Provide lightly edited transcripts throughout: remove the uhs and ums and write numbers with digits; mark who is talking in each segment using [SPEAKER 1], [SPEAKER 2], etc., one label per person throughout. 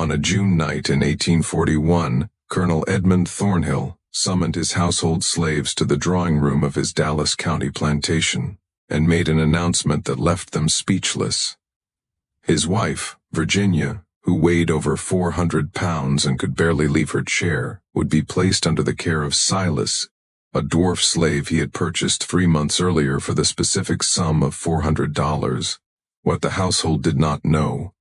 [SPEAKER 1] On a June night in 1841, Colonel Edmund Thornhill summoned his household slaves to the drawing room of his Dallas County plantation and made an announcement that left them speechless. His wife, Vigilia, who weighed over 400 pounds and could barely leave her chair, would be placed under the care of Silas, a dwarf slave he had purchased 3 months earlier for the specific sum of $400. What the household did not know,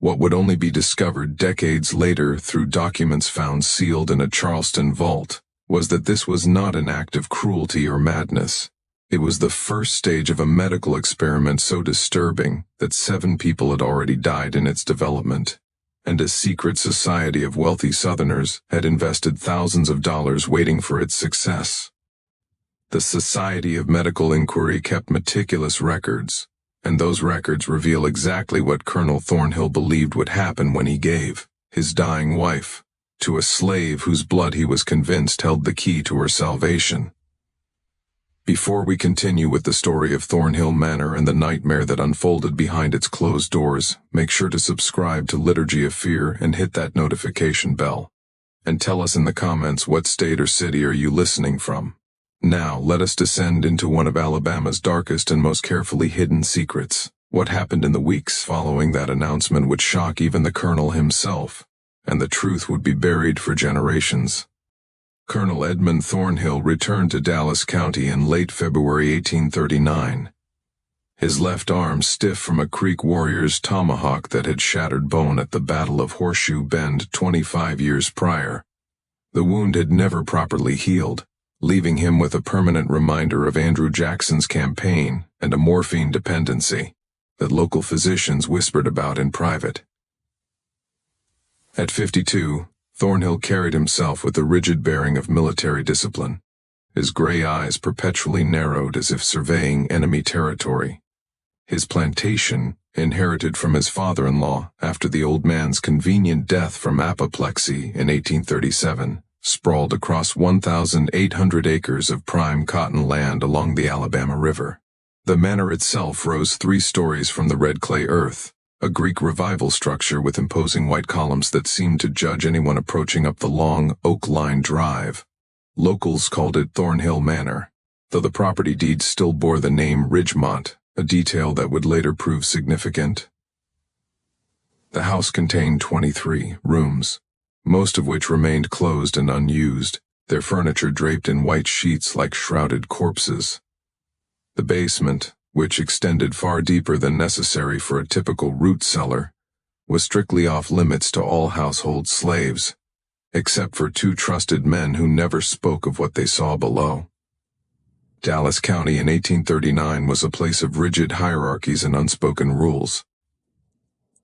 [SPEAKER 1] what would only be discovered decades later through documents found sealed in a Charleston vault, was that this was not an act of cruelty or madness. It was the first stage of a medical experiment so disturbing that 7 people had already died in its development, and a secret society of wealthy Southerners had invested thousands of dollars waiting for its success. The Society of Medical Inquiry kept meticulous records, and those records reveal exactly what Colonel Thornhill believed would happen when he gave his dying wife to a slave whose blood he was convinced held the key to her salvation. Before we continue with the story of Thornhill Manor and the nightmare that unfolded behind its closed doors, make sure to subscribe to Liturgy of Fear and hit that notification bell. And tell us in the comments what state or city are you listening from. Now, let us descend into one of Alabama's darkest and most carefully hidden secrets. What happened in the weeks following that announcement would shock even the colonel himself, and the truth would be buried for generations. Colonel Edmund Thornhill returned to Dallas County in late February 1839. His left arm stiff from a Creek warrior's tomahawk that had shattered bone at the Battle of Horseshoe Bend 25 years prior. The wound had never properly healed, leaving him with a permanent reminder of Andrew Jackson's campaign and a morphine dependency that local physicians whispered about in private. At 52, Thornhill carried himself with the rigid bearing of military discipline, his gray eyes perpetually narrowed as if surveying enemy territory. His plantation, inherited from his father-in-law after the old man's convenient death from apoplexy in 1837, sprawled across 1,800 acres of prime cotton land along the Alabama River. The manor itself rose 3 stories from the red clay earth, a Greek revival structure with imposing white columns that seemed to judge anyone approaching up the long, oak-lined drive. Locals called it Thornhill Manor, though the property deed still bore the name Ridgemont, a detail that would later prove significant. The house contained 23 rooms, most of which remained closed and unused, their furniture draped in white sheets like shrouded corpses. The basement, which extended far deeper than necessary for a typical root cellar, was strictly off-limits to all household slaves, except for 2 trusted men who never spoke of what they saw below. Dallas County in 1839 was a place of rigid hierarchies and unspoken rules.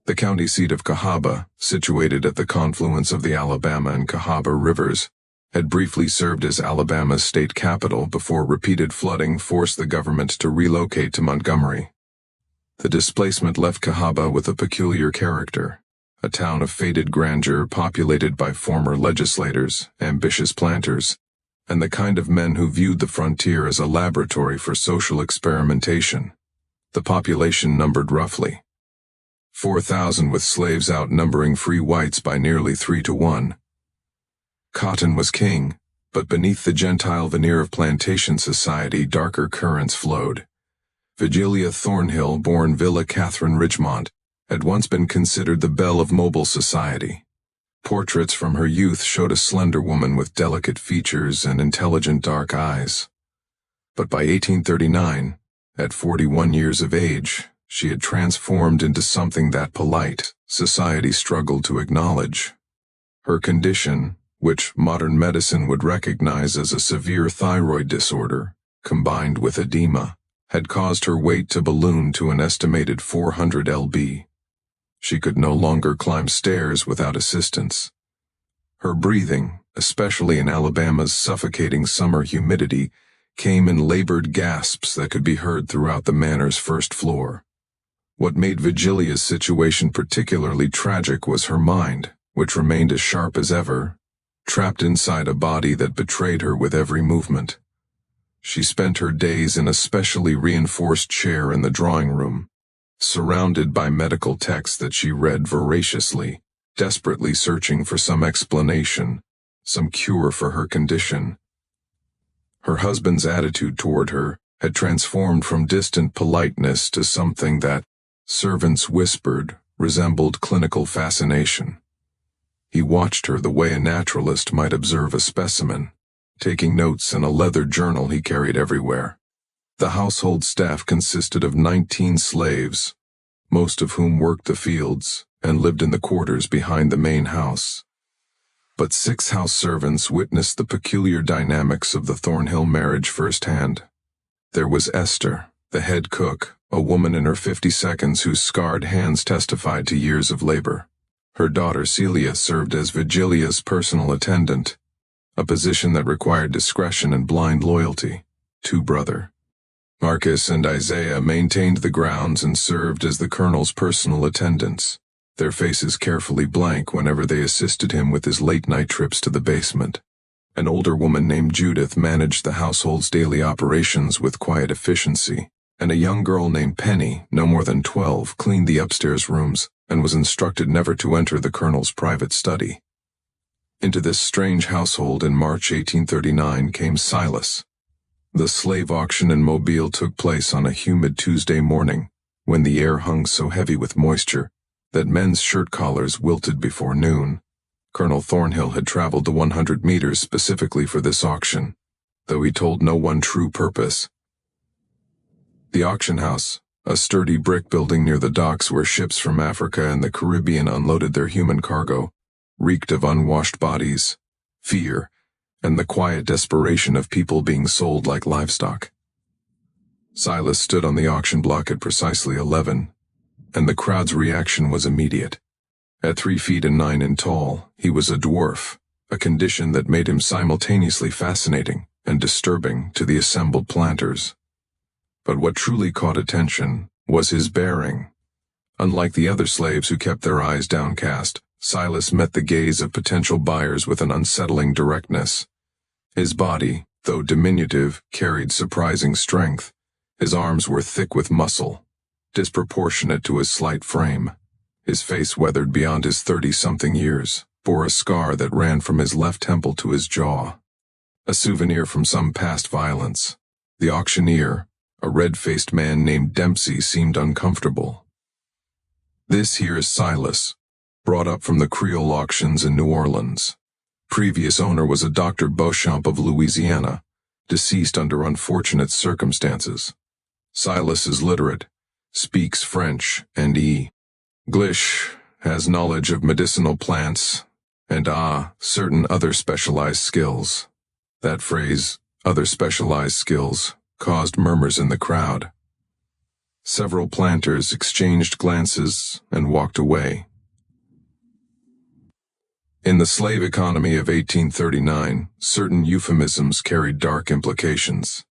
[SPEAKER 1] The county seat of Cahaba, situated at the confluence of the Alabama and Cahaba rivers, had briefly served as Alabama's state capital before repeated flooding forced the government to relocate to Montgomery. The displacement left Cahaba with a peculiar character, a town of faded grandeur populated by former legislators, ambitious planters, and the kind of men who viewed the frontier as a laboratory for social experimentation. The population numbered roughly 4,000, with slaves outnumbering free whites by nearly 3 to 1. Cotton was king, but beneath the Gentile veneer of plantation society darker currents flowed. Vigilia Thornhill, born Villa Catherine Ridgemont, had once been considered the belle of mobile society. Portraits from her youth showed a slender woman with delicate features and intelligent dark eyes. But by 1839, at 41 years of age, she had transformed into something that polite society struggled to acknowledge. Her condition, which modern medicine would recognize as a severe thyroid disorder, combined with edema, had caused her weight to balloon to an estimated 400 lb. She could no longer climb stairs without assistance. Her breathing, especially in Alabama's suffocating summer humidity, came in labored gasps that could be heard throughout the manor's first floor. What made Vigilia's situation particularly tragic was her mind, which remained as sharp as ever, trapped inside a body that betrayed her with every movement. She spent her days in a specially reinforced chair in the drawing room, surrounded by medical texts that she read voraciously, desperately searching for some explanation, some cure for her condition. Her husband's attitude toward her had transformed from distant politeness to something that, servants whispered, resembled clinical fascination. He watched her the way a naturalist might observe a specimen, taking notes in a leather journal he carried everywhere. The household staff consisted of 19 slaves, most of whom worked the fields and lived in the quarters behind the main house. But 6 house servants witnessed the peculiar dynamics of the Thornhill marriage firsthand. There was Esther, the head cook, a woman in her 52nd whose scarred hands testified to years of labor. Her daughter Celia served as Vigilia's personal attendant, a position that required discretion and blind loyalty. 2 brother Marcus and Isaiah maintained the grounds and served as the colonel's personal attendants, their faces carefully blank whenever they assisted him with his late-night trips to the basement. An older woman named Judith managed the household's daily operations with quiet efficiency, and a young girl named Penny, no more than 12, cleaned the upstairs rooms and was instructed never to enter the colonel's private study. Into this strange household in March 1839 came Silas. The slave auction in Mobile took place on a humid Tuesday morning, when the air hung so heavy with moisture that men's shirt collars wilted before noon. Colonel Thornhill had traveled the 100 meters specifically for this auction, though he told no one true purpose. The auction house, a sturdy brick building near the docks where ships from Africa and the Caribbean unloaded their human cargo, reeked of unwashed bodies, fear, and the quiet desperation of people being sold like livestock. Silas stood on the auction block at precisely 11, and the crowd's reaction was immediate. At 3 feet and 9 in tall, he was a dwarf, a condition that made him simultaneously fascinating and disturbing to the assembled planters. But what truly caught attention was his bearing. Unlike the other slaves who kept their eyes downcast, Silas met the gaze of potential buyers with an unsettling directness. His body, though diminutive, carried surprising strength. His arms were thick with muscle, disproportionate to his slight frame. His face, weathered beyond his 30-something years, bore a scar that ran from his left temple to his jaw, a souvenir from some past violence. The auctioneer, a red-faced man named Dempsey, seemed uncomfortable. "This here is Silas, brought up from the Creole auctions in New Orleans. Previous owner was a Dr. Beauchamp of Louisiana, deceased under unfortunate circumstances. Silas is literate, speaks French and English, has knowledge of medicinal plants, and certain other specialized skills." That phrase, "other specialized skills," caused murmurs in the crowd. Several planters exchanged glances and walked away. In the slave economy of 1839, certain euphemisms carried dark implications.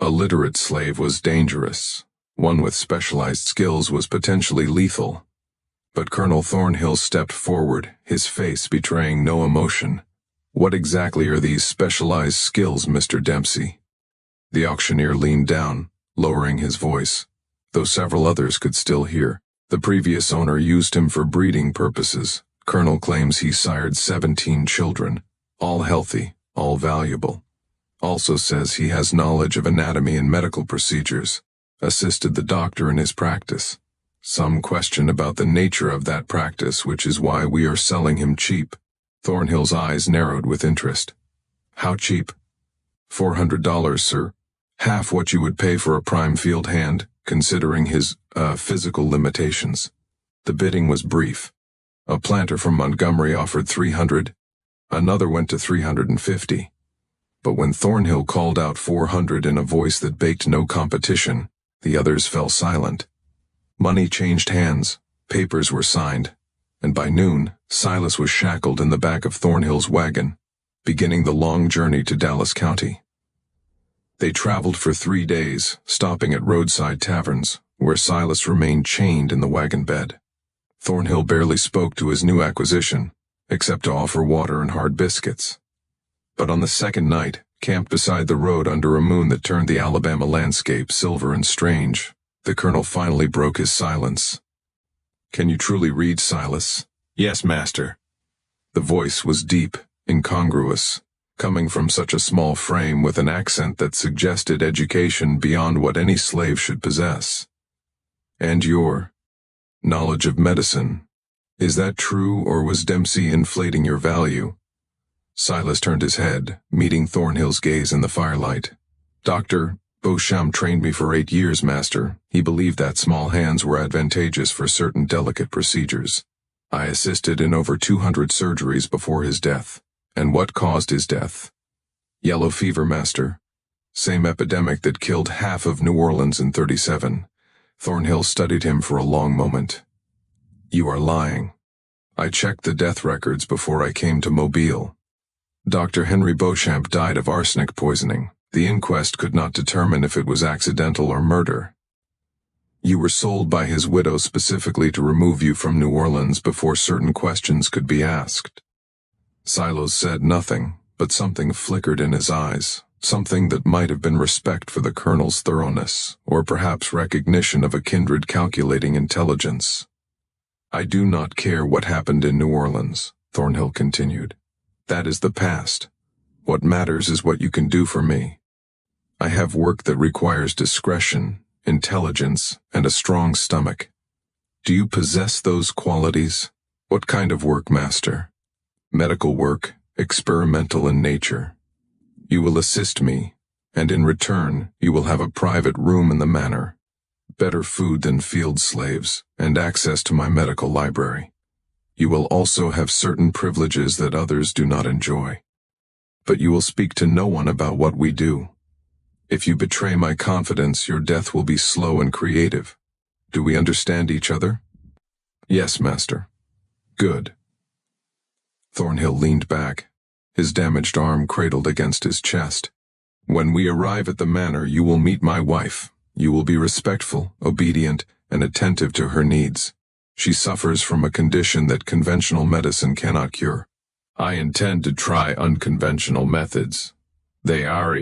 [SPEAKER 1] A literate slave was dangerous. One with specialized skills was potentially lethal. But Colonel Thornhill stepped forward, his face betraying no emotion. "What exactly are these specialized skills, Mr. Dempsey?" The auctioneer leaned down, lowering his voice, though several others could still hear. "The previous owner used him for breeding purposes. Colonel claims he sired 17 children, all healthy, all valuable. Also says he has knowledge of anatomy and medical procedures, assisted the doctor in his practice. Some question about the nature of that practice, which is why we are selling him cheap." Thornhill's eyes narrowed with interest. "How cheap?" $400, sir. Half what you would pay for a prime field hand, considering his, physical limitations." The bidding was brief. A planter from Montgomery offered 300. Another went to 350. But when Thornhill called out 400 in a voice that baked no competition, the others fell silent. Money changed hands, papers were signed, and by noon, Silas was shackled in the back of Thornhill's wagon, beginning the long journey to Dallas County. They traveled for 3 days, stopping at roadside taverns, where Silas remained chained in the wagon bed. Thornhill barely spoke to his new acquisition, except to offer water and hard biscuits. But on the second night, camped beside the road under a moon that turned the Alabama landscape silver and strange, the colonel finally broke his silence. "Can you truly read, Silas? Yes, master. The voice was deep, incongruous, coming from such a small frame with an accent that suggested education beyond what any slave should possess. And your knowledge of medicine, is that true, or was Dempsey inflating your value? Silas turned his head, meeting Thornhill's gaze in the firelight. Dr. Beauchamp trained me for 8 years, master. He believed that small hands were advantageous for certain delicate procedures. I assisted in over 200 surgeries before his death. And what caused his death? Yellow fever, master. Same epidemic that killed half of New Orleans in 37. Thornhill studied him for a long moment. You are lying. I checked the death records before I came to Mobile. Dr. Henry Beauchamp died of arsenic poisoning. The inquest could not determine if it was accidental or murder. You were sold by his widow specifically to remove you from New Orleans before certain questions could be asked. Silas said nothing, but something flickered in his eyes, something that might have been respect for the colonel's thoroughness, or perhaps recognition of a kindred calculating intelligence. I do not care what happened in New Orleans, Thornhill continued. That is the past. What matters is what you can do for me. I have work that requires discretion, intelligence, and a strong stomach. Do you possess those qualities? What kind of work, master? Medical work, experimental in nature. You will assist me, and in return, you will have a private room in the manor, better food than field slaves, and access to my medical library. You will also have certain privileges that others do not enjoy. But you will speak to no one about what we do. If you betray my confidence, your death will be slow and creative. Do we understand each other? Yes, master. Good. Thornhill leaned back, his damaged arm cradled against his chest. When we arrive at the manor, you will meet my wife. You will be respectful, obedient, and attentive to her needs. She suffers from a condition that conventional medicine cannot cure. I intend to try unconventional methods. They are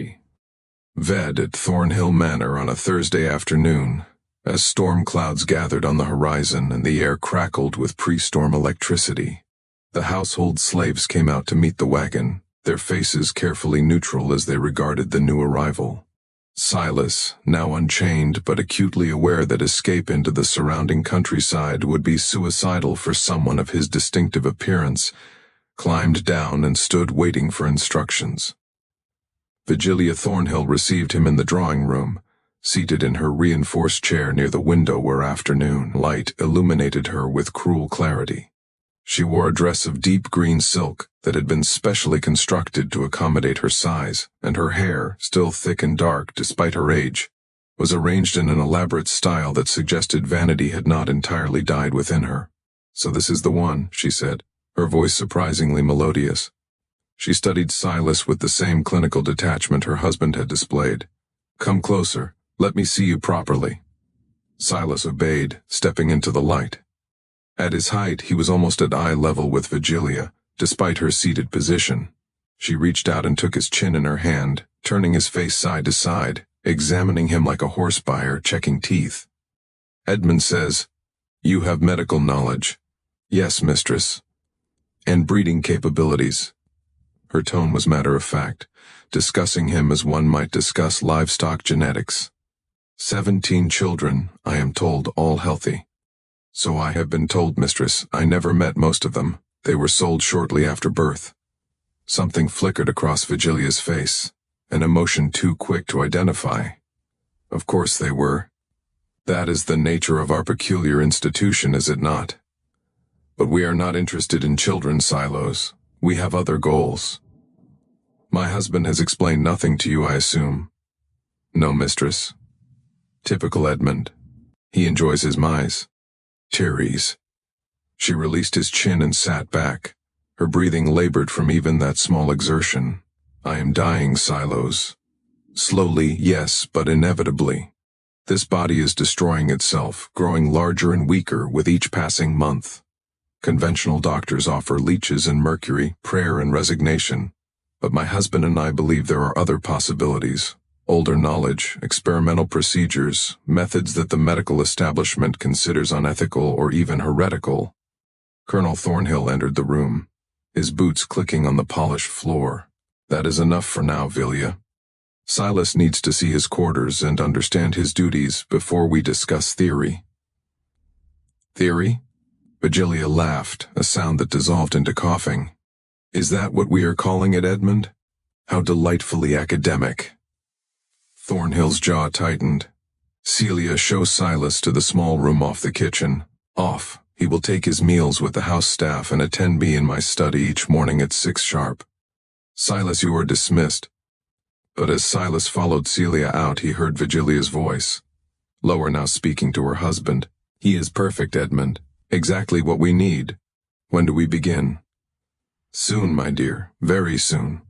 [SPEAKER 1] ved at Thornhill Manor on a Thursday afternoon, as storm clouds gathered on the horizon and the air crackled with pre-storm electricity. The household slaves came out to meet the wagon, their faces carefully neutral as they regarded the new arrival. Silas, now unchained but acutely aware that escape into the surrounding countryside would be suicidal for someone of his distinctive appearance, climbed down and stood waiting for instructions. Vigilia Thornhill received him in the drawing room, seated in her reinforced chair near the window where afternoon light illuminated her with cruel clarity. She wore a dress of deep green silk that had been specially constructed to accommodate her size, and her hair, still thick and dark despite her age, was arranged in an elaborate style that suggested vanity had not entirely died within her. So this is the one, she said, her voice surprisingly melodious. She studied Silas with the same clinical detachment her husband had displayed. Come closer, let me see you properly. Silas obeyed, stepping into the light. At his height, he was almost at eye level with Vigilia, despite her seated position. She reached out and took his chin in her hand, turning his face side to side, examining him like a horse buyer checking teeth. Edmund says, "You have medical knowledge." "Yes, mistress." "And breeding capabilities." Her tone was matter-of-fact, discussing him as one might discuss livestock genetics. 17 children, I am told, all healthy. So I have been told, mistress. I never met most of them. They were sold shortly after birth. Something flickered across Vigilia's face, an emotion too quick to identify. Of course they were. That is the nature of our peculiar institution, is it not? But we are not interested in children's silos. We have other goals. My husband has explained nothing to you, I assume. No, mistress. Typical Edmund. He enjoys his mice. Tyrese. She released his chin and sat back. Her breathing labored from even that small exertion. I am dying, Silas. Slowly, yes, but inevitably. This body is destroying itself, growing larger and weaker with each passing month. Conventional doctors offer leeches and mercury, prayer and resignation. But my husband and I believe there are other possibilities. Older knowledge, experimental procedures, methods that the medical establishment considers unethical or even heretical. Colonel Thornhill entered the room, his boots clicking on the polished floor. "That is enough for now, Vigilia. Silas needs to see his quarters and understand his duties before we discuss theory." "Theory?" Vigilia laughed, a sound that dissolved into coughing. "Is that what we are calling it, Edmund? How delightfully academic." Thornhill's jaw tightened. "Celia, show Silas to the small room off the kitchen. Off. He will take his meals with the house staff and attend me in my study each morning at 6 sharp. Silas, you are dismissed." But as Silas followed Celia out, he heard Vigilia's voice, lower now, speaking to her husband. "He is perfect, Edmund. Exactly what we need. When do we begin?" "Soon, my dear, very soon."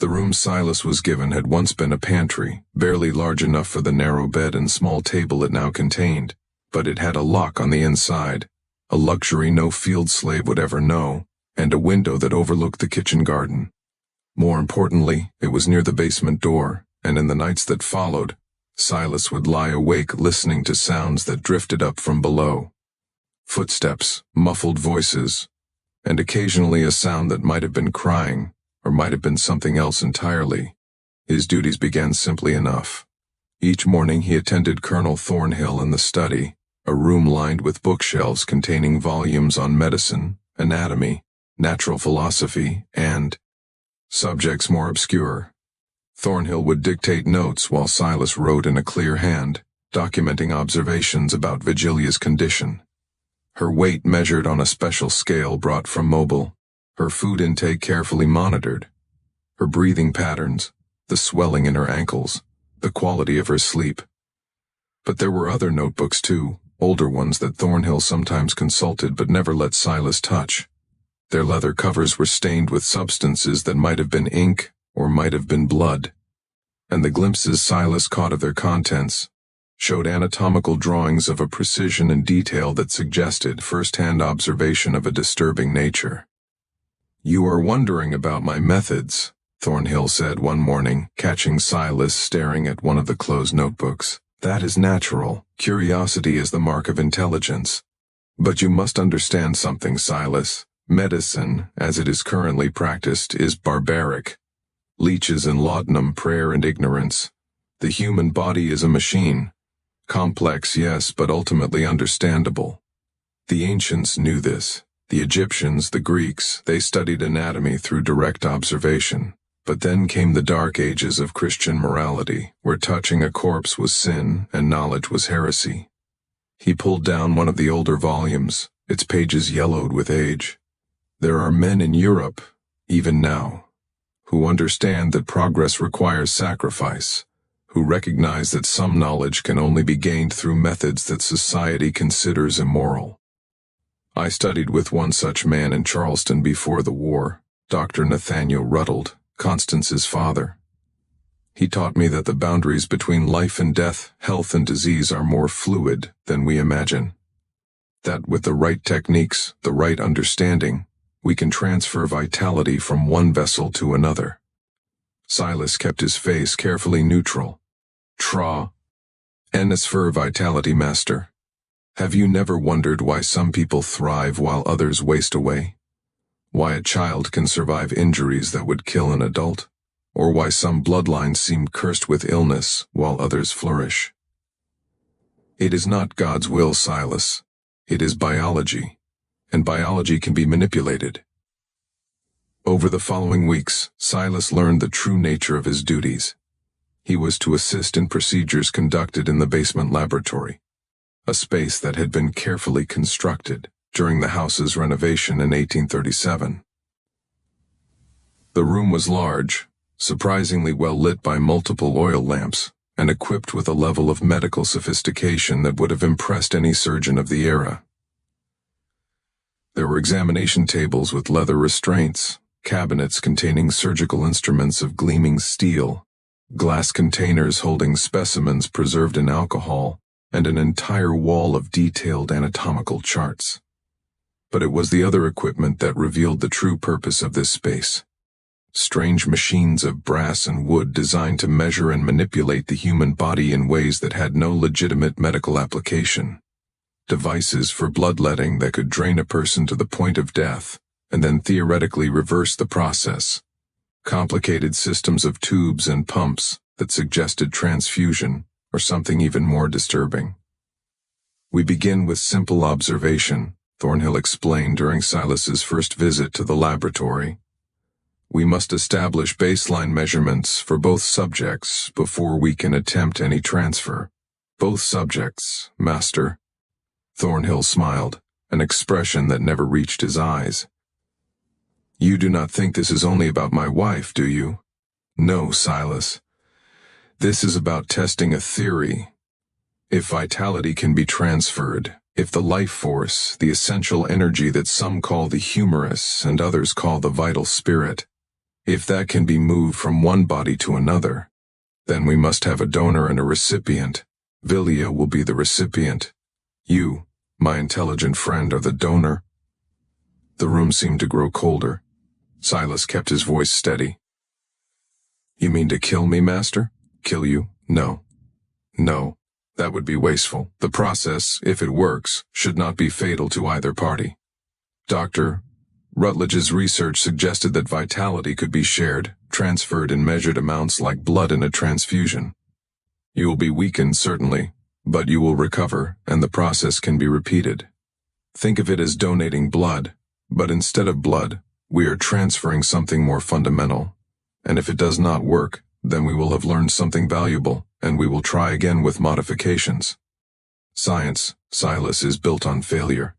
[SPEAKER 1] The room Silas was given had once been a pantry, barely large enough for the narrow bed and small table it now contained, but it had a lock on the inside, a luxury no field slave would ever know, and a window that overlooked the kitchen garden. More importantly, it was near the basement door, and in the nights that followed, Silas would lie awake listening to sounds that drifted up from below. Footsteps, muffled voices, and occasionally a sound that might have been crying, or might have been something else entirely. His duties began simply enough. Each morning he attended Colonel Thornhill in the study, a room lined with bookshelves containing volumes on medicine, anatomy, natural philosophy, and subjects more obscure. Thornhill would dictate notes while Silas wrote in a clear hand, documenting observations about Vigilia's condition. Her weight measured on a special scale brought from Mobile, her food intake carefully monitored, her breathing patterns, the swelling in her ankles, the quality of her sleep. But there were other notebooks too, older ones that Thornhill sometimes consulted but never let Silas touch. Their leather covers were stained with substances that might have been ink or might have been blood, and the glimpses Silas caught of their contents showed anatomical drawings of a precision and detail that suggested first-hand observation of a disturbing nature. "You are wondering about my methods," Thornhill said one morning, catching Silas staring at one of the closed notebooks. "That is natural. Curiosity is the mark of intelligence. But you must understand something, Silas. Medicine, as it is currently practiced, is barbaric. Leeches and laudanum, prayer and ignorance. The human body is a machine. Complex, yes, but ultimately understandable. The ancients knew this. The Egyptians, the Greeks, they studied anatomy through direct observation. But then came the dark ages of Christian morality, where touching a corpse was sin and knowledge was heresy." He pulled down one of the older volumes, its pages yellowed with age. "There are men in Europe, even now, who understand that progress requires sacrifice, who recognize that some knowledge can only be gained through methods that society considers immoral. I studied with one such man in Charleston before the war, Dr. Nathaniel Rutledge, Constance's father. He taught me that the boundaries between life and death, health and disease are more fluid than we imagine. That with the right techniques, the right understanding, we can transfer vitality from one vessel to another." Silas kept his face carefully neutral. "As for vitality, master. Have you never wondered why some people thrive while others waste away? Why a child can survive injuries that would kill an adult? Or why some bloodlines seem cursed with illness while others flourish? It is not God's will, Silas. It is biology, and biology can be manipulated." Over the following weeks, Silas learned the true nature of his duties. He was to assist in procedures conducted in the basement laboratory, a space that had been carefully constructed during the house's renovation in 1837. The room was large, surprisingly well lit by multiple oil lamps, and equipped with a level of medical sophistication that would have impressed any surgeon of the era. There were examination tables with leather restraints, cabinets containing surgical instruments of gleaming steel, glass containers holding specimens preserved in alcohol, and an entire wall of detailed anatomical charts. But it was the other equipment that revealed the true purpose of this space. Strange machines of brass and wood designed to measure and manipulate the human body in ways that had no legitimate medical application. devices for bloodletting that could drain a person to the point of death, and then theoretically reverse the process. Complicated systems of tubes and pumps that suggested transfusion, or something even more disturbing. We begin with simple observation, Thornhill explained during Silas's first visit to the laboratory. We must establish baseline measurements for both subjects before we can attempt any transfer. Both subjects, Master. Thornhill smiled, an expression that never reached his eyes. You do not think this is only about my wife, do you? No, Silas. This is about testing a theory. If vitality can be transferred, if the life force, the essential energy that some call the humerus and others call the vital spirit, if that can be moved from one body to another, then we must have a donor and a recipient. Vigilia will be the recipient. You, my intelligent friend, are the donor. The room seemed to grow colder. Silas kept his voice steady. You mean to kill me, Master? Kill you? No. No. That would be wasteful. The process, if it works, should not be fatal to either party. Dr. Rutledge's research suggested that vitality could be shared, transferred in measured amounts like blood in a transfusion. You will be weakened, certainly, but you will recover, and the process can be repeated. Think of it as donating blood, but instead of blood, we are transferring something more fundamental. And if it does not work, then we will have learned something valuable, and we will try again with modifications. Science, Silas, is built on failure.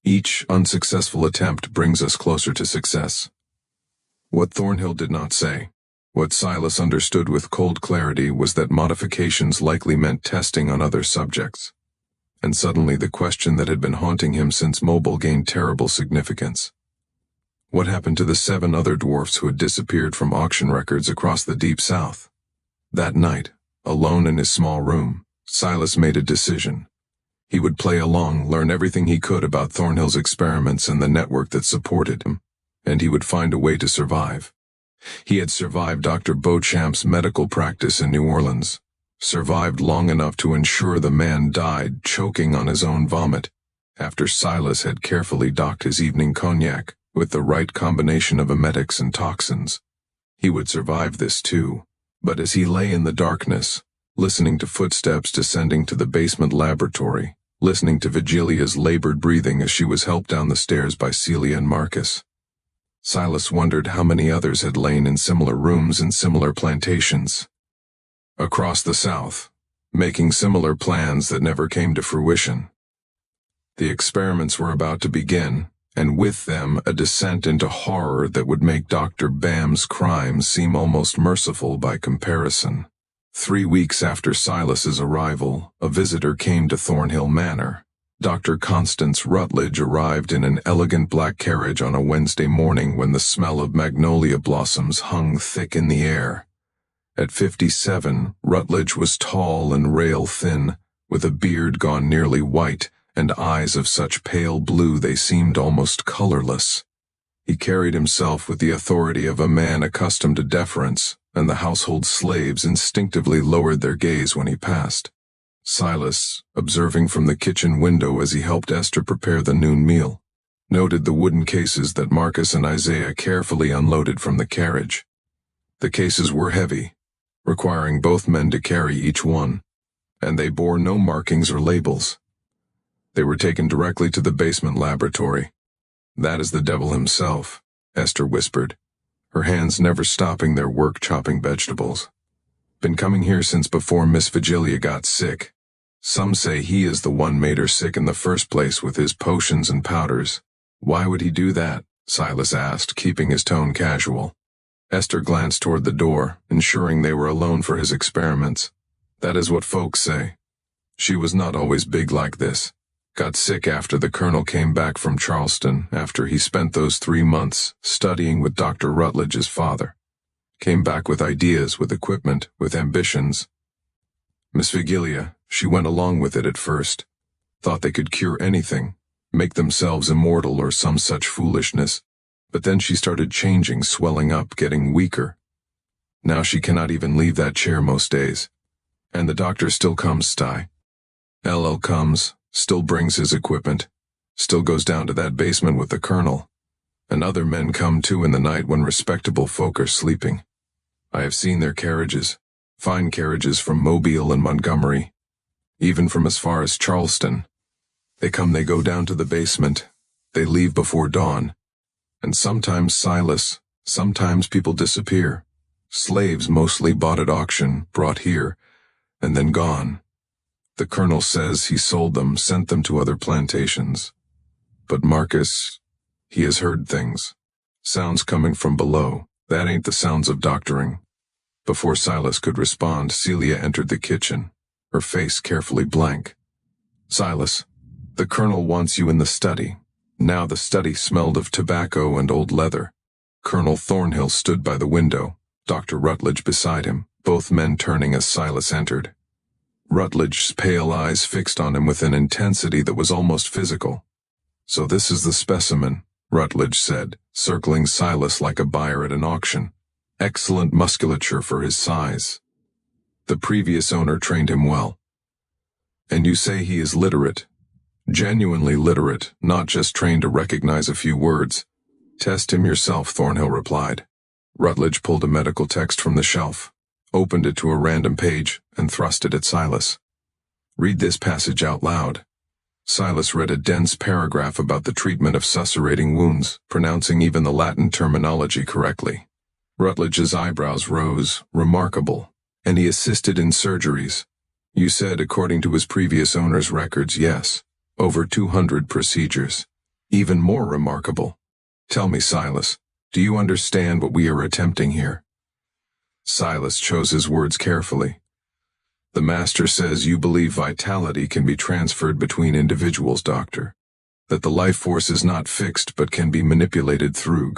[SPEAKER 1] Each unsuccessful attempt brings us closer to success. What Thornhill did not say, what Silas understood with cold clarity, was that modifications likely meant testing on other subjects. And suddenly the question that had been haunting him since Mobile gained terrible significance. What happened to the 7 other dwarfs who had disappeared from auction records across the Deep South? That night, alone in his small room, Silas made a decision. He would play along, learn everything he could about Thornhill's experiments and the network that supported him, and he would find a way to survive. He had survived Dr. Beauchamp's medical practice in New Orleans, survived long enough to ensure the man died choking on his own vomit, after Silas had carefully docked his evening cognac with the right combination of emetics and toxins. He would survive this too, but as he lay in the darkness, listening to footsteps descending to the basement laboratory, listening to Vigilia's labored breathing as she was helped down the stairs by Celia and Marcus, Silas wondered how many others had lain in similar rooms in similar plantations across the South, making similar plans that never came to fruition. The experiments were about to begin, and with them a descent into horror that would make Dr. Bam's crimes seem almost merciful by comparison. 3 weeks after Silas's arrival, a visitor came to Thornhill Manor. Dr. Constance Rutledge arrived in an elegant black carriage on a Wednesday morning when the smell of magnolia blossoms hung thick in the air. At 57, Rutledge was tall and rail-thin, with a beard gone nearly white, and eyes of such pale blue they seemed almost colorless. He carried himself with the authority of a man accustomed to deference, and the household slaves instinctively lowered their gaze when he passed. Silas, observing from the kitchen window as he helped Esther prepare the noon meal, noted the wooden cases that Marcus and Isaiah carefully unloaded from the carriage. The cases were heavy, requiring both men to carry each one, and they bore no markings or labels. They were taken directly to the basement laboratory. That is the devil himself, Esther whispered, her hands never stopping their work chopping vegetables. Been coming here since before Miss Vigilia got sick. Some say he is the one made her sick in the first place with his potions and powders. Why would he do that? Silas asked, keeping his tone casual. Esther glanced toward the door, ensuring they were alone for his experiments. That is what folks say. She was not always big like this. Got sick after the colonel came back from Charleston, after he spent those 3 months studying with Dr. Rutledge's father. Came back with ideas, with equipment, with ambitions. Miss Vigilia, she went along with it at first. Thought they could cure anything, make themselves immortal or some such foolishness. But then she started changing, swelling up, getting weaker. Now she cannot even leave that chair most days. And the doctor still comes, Sty. LL comes, still brings his equipment, still goes down to that basement with the colonel, and other men come too in the night when respectable folk are sleeping. I have seen their carriages, fine carriages from Mobile and Montgomery, even from as far as Charleston. They come, they go down to the basement, they leave before dawn, and sometimes Silas, sometimes people disappear. Slaves mostly bought at auction, brought here, and then gone. The colonel says he sold them, sent them to other plantations. But Marcus, he has heard things. Sounds coming from below. That ain't the sounds of doctoring. Before Silas could respond, Celia entered the kitchen, her face carefully blank. Silas, the colonel wants you in the study. Now the study smelled of tobacco and old leather. Colonel Thornhill stood by the window, Dr. Rutledge beside him, both men turning as Silas entered. Rutledge's pale eyes fixed on him with an intensity that was almost physical. So this is the specimen, Rutledge said, circling Silas like a buyer at an auction. Excellent musculature for his size. The previous owner trained him well. And you say he is literate. Genuinely literate, not just trained to recognize a few words. Test him yourself, Thornhill replied. Rutledge pulled a medical text from the shelf, opened it to a random page, and thrust it at Silas. Read this passage out loud. Silas read a dense paragraph about the treatment of susurrating wounds, pronouncing even the Latin terminology correctly. Rutledge's eyebrows rose, remarkable, and he assisted in surgeries. You said, according to his previous owner's records, yes, over 200 procedures. Even more remarkable. Tell me, Silas, do you understand what we are attempting here? Silas chose his words carefully. The master says you believe vitality can be transferred between individuals, doctor. That the life force is not fixed but can be manipulated through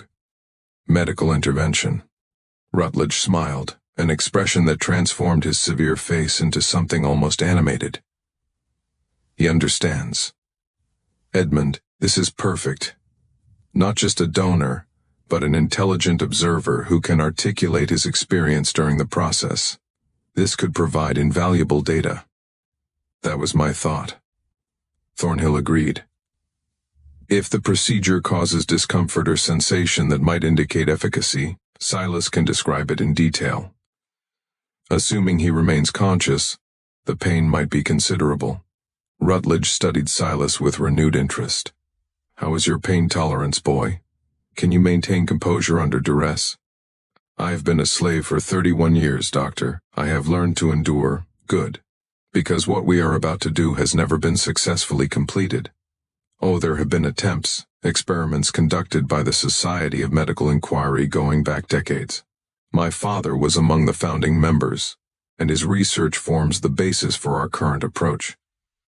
[SPEAKER 1] medical intervention. Rutledge smiled, an expression that transformed his severe face into something almost animated. He understands. Edmund, this is perfect. Not just a donor, but an intelligent observer who can articulate his experience during the process. This could provide invaluable data. That was my thought. Thornhill agreed. If the procedure causes discomfort or sensation that might indicate efficacy, Silas can describe it in detail. Assuming he remains conscious, the pain might be considerable. Rutledge studied Silas with renewed interest. How is your pain tolerance, boy? Can you maintain composure under duress? I've been a slave for 31 years, doctor. I have learned to endure. Good. Because what we are about to do has never been successfully completed. Oh, there have been attempts, experiments conducted by the Society of Medical Inquiry going back decades. My father was among the founding members, and his research forms the basis for our current approach.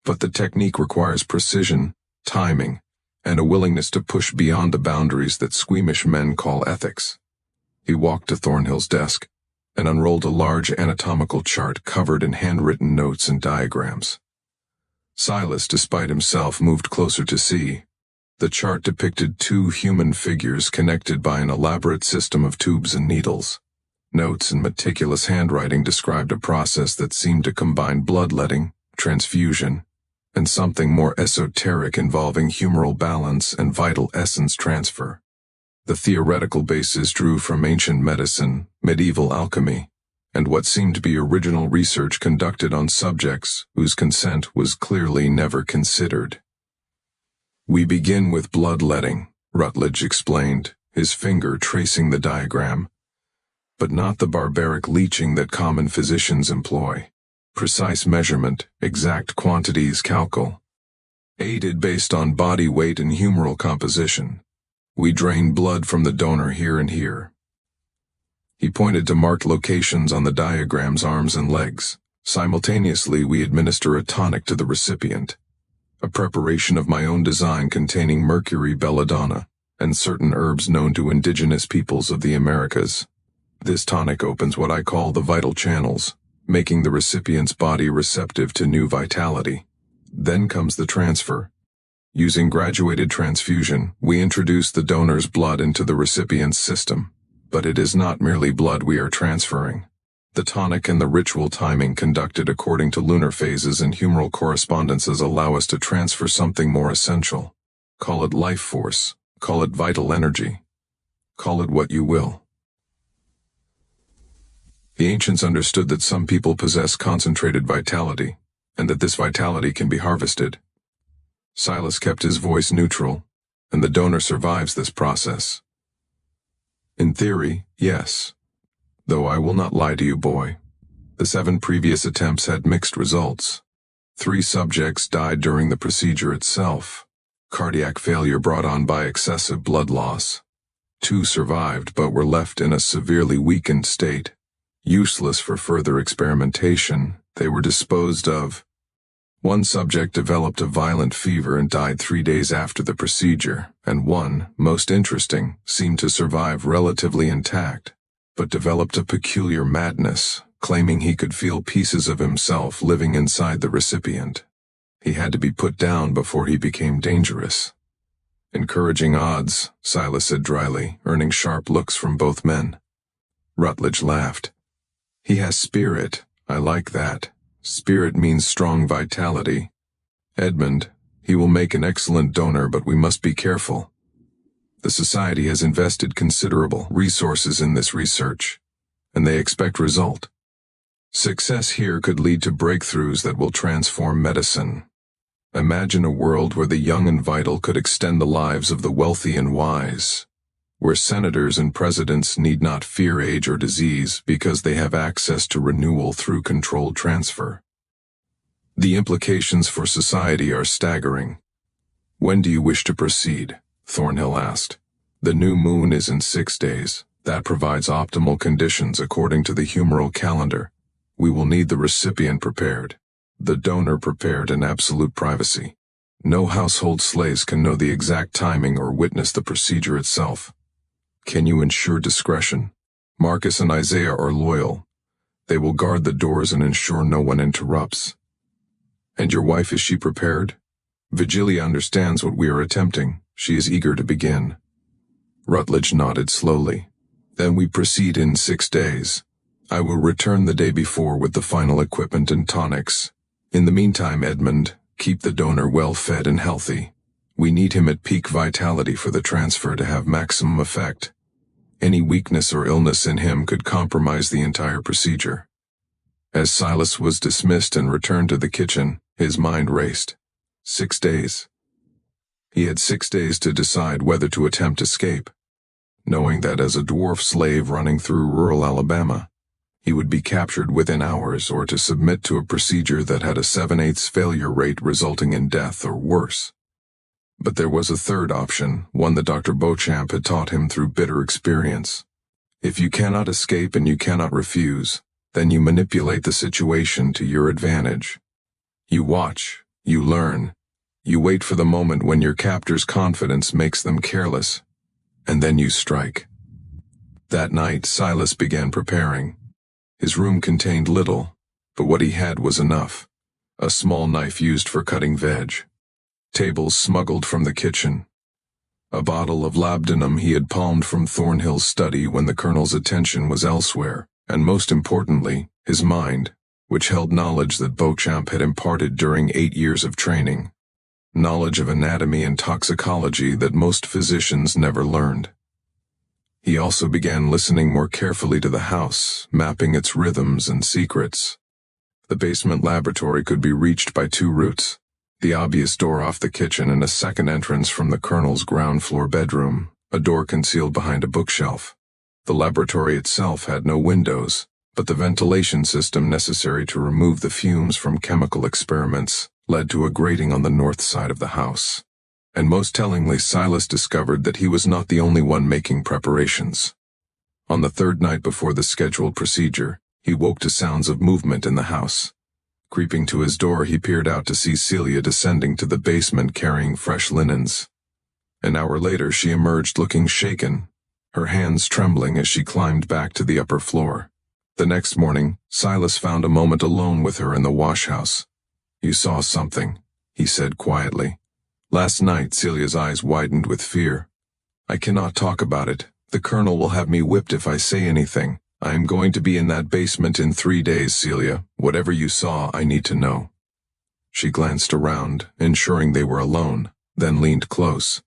[SPEAKER 1] But the technique requires precision, timing, and a willingness to push beyond the boundaries that squeamish men call ethics. He walked to Thornhill's desk and unrolled a large anatomical chart covered in handwritten notes and diagrams. Silas, despite himself, moved closer to see. The chart depicted two human figures connected by an elaborate system of tubes and needles. Notes and meticulous handwriting described a process that seemed to combine bloodletting, transfusion, and something more esoteric involving humoral balance and vital essence transfer. The theoretical basis drew from ancient medicine, medieval alchemy, and what seemed to be original research conducted on subjects whose consent was clearly never considered. We begin with bloodletting, Rutledge explained, his finger tracing the diagram, but not the barbaric leeching that common physicians employ. Precise measurement, exact quantities calcul. Aided based on body weight and humoral composition. We drain blood from the donor here and here. He pointed to marked locations on the diagram's arms and legs. Simultaneously, we administer a tonic to the recipient. A preparation of my own design containing mercury belladonna and certain herbs known to indigenous peoples of the Americas. This tonic opens what I call the vital channels, making the recipient's body receptive to new vitality. Then comes the transfer. Using graduated transfusion, we introduce the donor's blood into the recipient's system, but it is not merely blood we are transferring. The tonic and the ritual timing conducted according to lunar phases and humoral correspondences allow us to transfer something more essential. Call it life force, call it vital energy, call it what you will. The ancients understood that some people possess concentrated vitality, and that this vitality can be harvested. Silas kept his voice neutral, and the donor survives this process. In theory, yes. Though I will not lie to you, boy. The 7 previous attempts had mixed results. 3 subjects died during the procedure itself. Cardiac failure brought on by excessive blood loss. 2 survived but were left in a severely weakened state. Useless for further experimentation, they were disposed of. 1 subject developed a violent fever and died 3 days after the procedure, and 1, most interesting, seemed to survive relatively intact, but developed a peculiar madness, claiming he could feel pieces of himself living inside the recipient. He had to be put down before he became dangerous. Encouraging odds, Silas said dryly, earning sharp looks from both men. Rutledge laughed. He has spirit. I like that. Spirit means strong vitality. Edmund, he will make an excellent donor, but we must be careful. The Society has invested considerable resources in this research, and they expect result. Success here could lead to breakthroughs that will transform medicine. Imagine a world where the young and vital could extend the lives of the wealthy and wise, where senators and presidents need not fear age or disease because they have access to renewal through controlled transfer. The implications for society are staggering. When do you wish to proceed? Thornhill asked. The new moon is in 6 days. That provides optimal conditions according to the humoral calendar. We will need the recipient prepared, the donor prepared in absolute privacy. No household slaves can know the exact timing or witness the procedure itself. Can you ensure discretion? Marcus and Isaiah are loyal. They will guard the doors and ensure no one interrupts. And your wife, is she prepared? Vigilia understands what we are attempting. She is eager to begin. Rutledge nodded slowly. Then we proceed in 6 days. I will return the day before with the final equipment and tonics. In the meantime, Edmund, keep the donor well fed and healthy. We need him at peak vitality for the transfer to have maximum effect. Any weakness or illness in him could compromise the entire procedure. As Silas was dismissed and returned to the kitchen, his mind raced. 6 days. He had 6 days to decide whether to attempt escape, knowing that as a dwarf slave running through rural Alabama, he would be captured within hours, or to submit to a procedure that had a 7/8 failure rate resulting in death or worse. But there was a third option, one that Dr. Beauchamp had taught him through bitter experience. If you cannot escape and you cannot refuse, then you manipulate the situation to your advantage. You watch, you learn, you wait for the moment when your captor's confidence makes them careless, and then you strike. That night, Silas began preparing. His room contained little, but what he had was enough. A small knife used for cutting veg. Tables smuggled from the kitchen. A bottle of labdanum he had palmed from Thornhill's study when the colonel's attention was elsewhere, and most importantly, his mind, which held knowledge that Beauchamp had imparted during 8 years of training. Knowledge of anatomy and toxicology that most physicians never learned. He also began listening more carefully to the house, mapping its rhythms and secrets. The basement laboratory could be reached by 2 routes, the obvious door off the kitchen and a second entrance from the colonel's ground-floor bedroom, a door concealed behind a bookshelf. The laboratory itself had no windows, but the ventilation system necessary to remove the fumes from chemical experiments led to a grating on the north side of the house. And most tellingly, Silas discovered that he was not the only one making preparations. On the 3rd night before the scheduled procedure, he woke to sounds of movement in the house. Creeping to his door, he peered out to see Celia descending to the basement carrying fresh linens. An hour later, she emerged looking shaken, her hands trembling as she climbed back to the upper floor. The next morning, Silas found a moment alone with her in the wash-house. "You saw something," he said quietly. "Last night," Celia's eyes widened with fear. "I cannot talk about it. The colonel will have me whipped if I say anything. I am going to be in that basement in 3 days, Celia. Whatever you saw, I need to know. She glanced around, ensuring they were alone, then leaned close.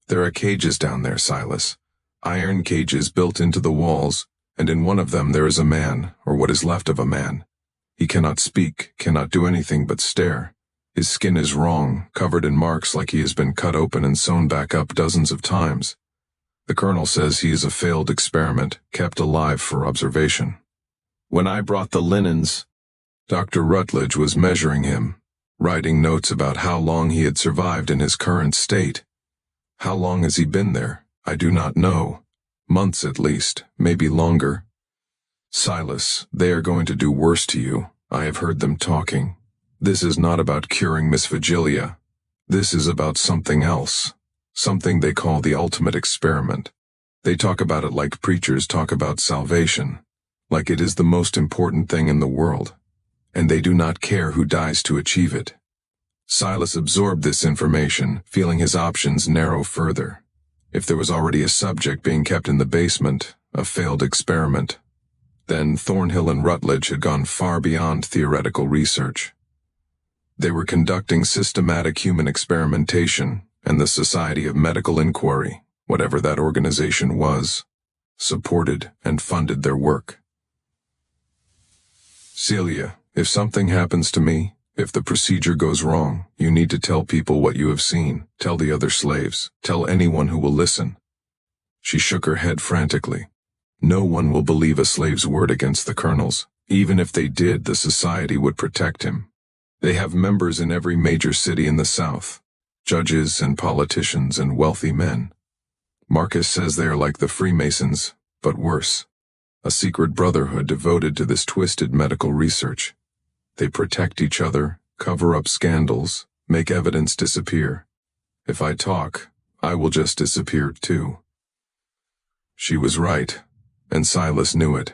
[SPEAKER 1] There are cages down there, Silas. Iron cages built into the walls, and in one of them there is a man, or what is left of a man. He cannot speak, cannot do anything but stare. His skin is wrong, covered in marks like he has been cut open and sewn back up dozens of times. The colonel says he is a failed experiment, kept alive for observation. When I brought the linens, Dr. Rutledge was measuring him, writing notes about how long he had survived in his current state. How long has he been there? I do not know. Months at least, maybe longer. Silas, they are going to do worse to you. I have heard them talking. This is not about curing Miss Vigilia. This is about something else. Something they call the ultimate experiment. They talk about it like preachers talk about salvation, like it is the most important thing in the world, and they do not care who dies to achieve it. Silas absorbed this information, feeling his options narrow further. If there was already a subject being kept in the basement, a failed experiment, then Thornhill and Rutledge had gone far beyond theoretical research. They were conducting systematic human experimentation, and the Society of Medical Inquiry, whatever that organization was, supported and funded their work. Celia, if something happens to me, if the procedure goes wrong, you need to tell people what you have seen. Tell the other slaves. Tell anyone who will listen. She shook her head frantically. No one will believe a slave's word against the colonel's. Even if they did, the society would protect him. They have members in every major city in the South. Judges and politicians and wealthy men. Marcus says they are like the Freemasons, but worse. A secret brotherhood devoted to this twisted medical research. They protect each other, cover up scandals, make evidence disappear. If I talk, I will just disappear too. She was right, and Silas knew it.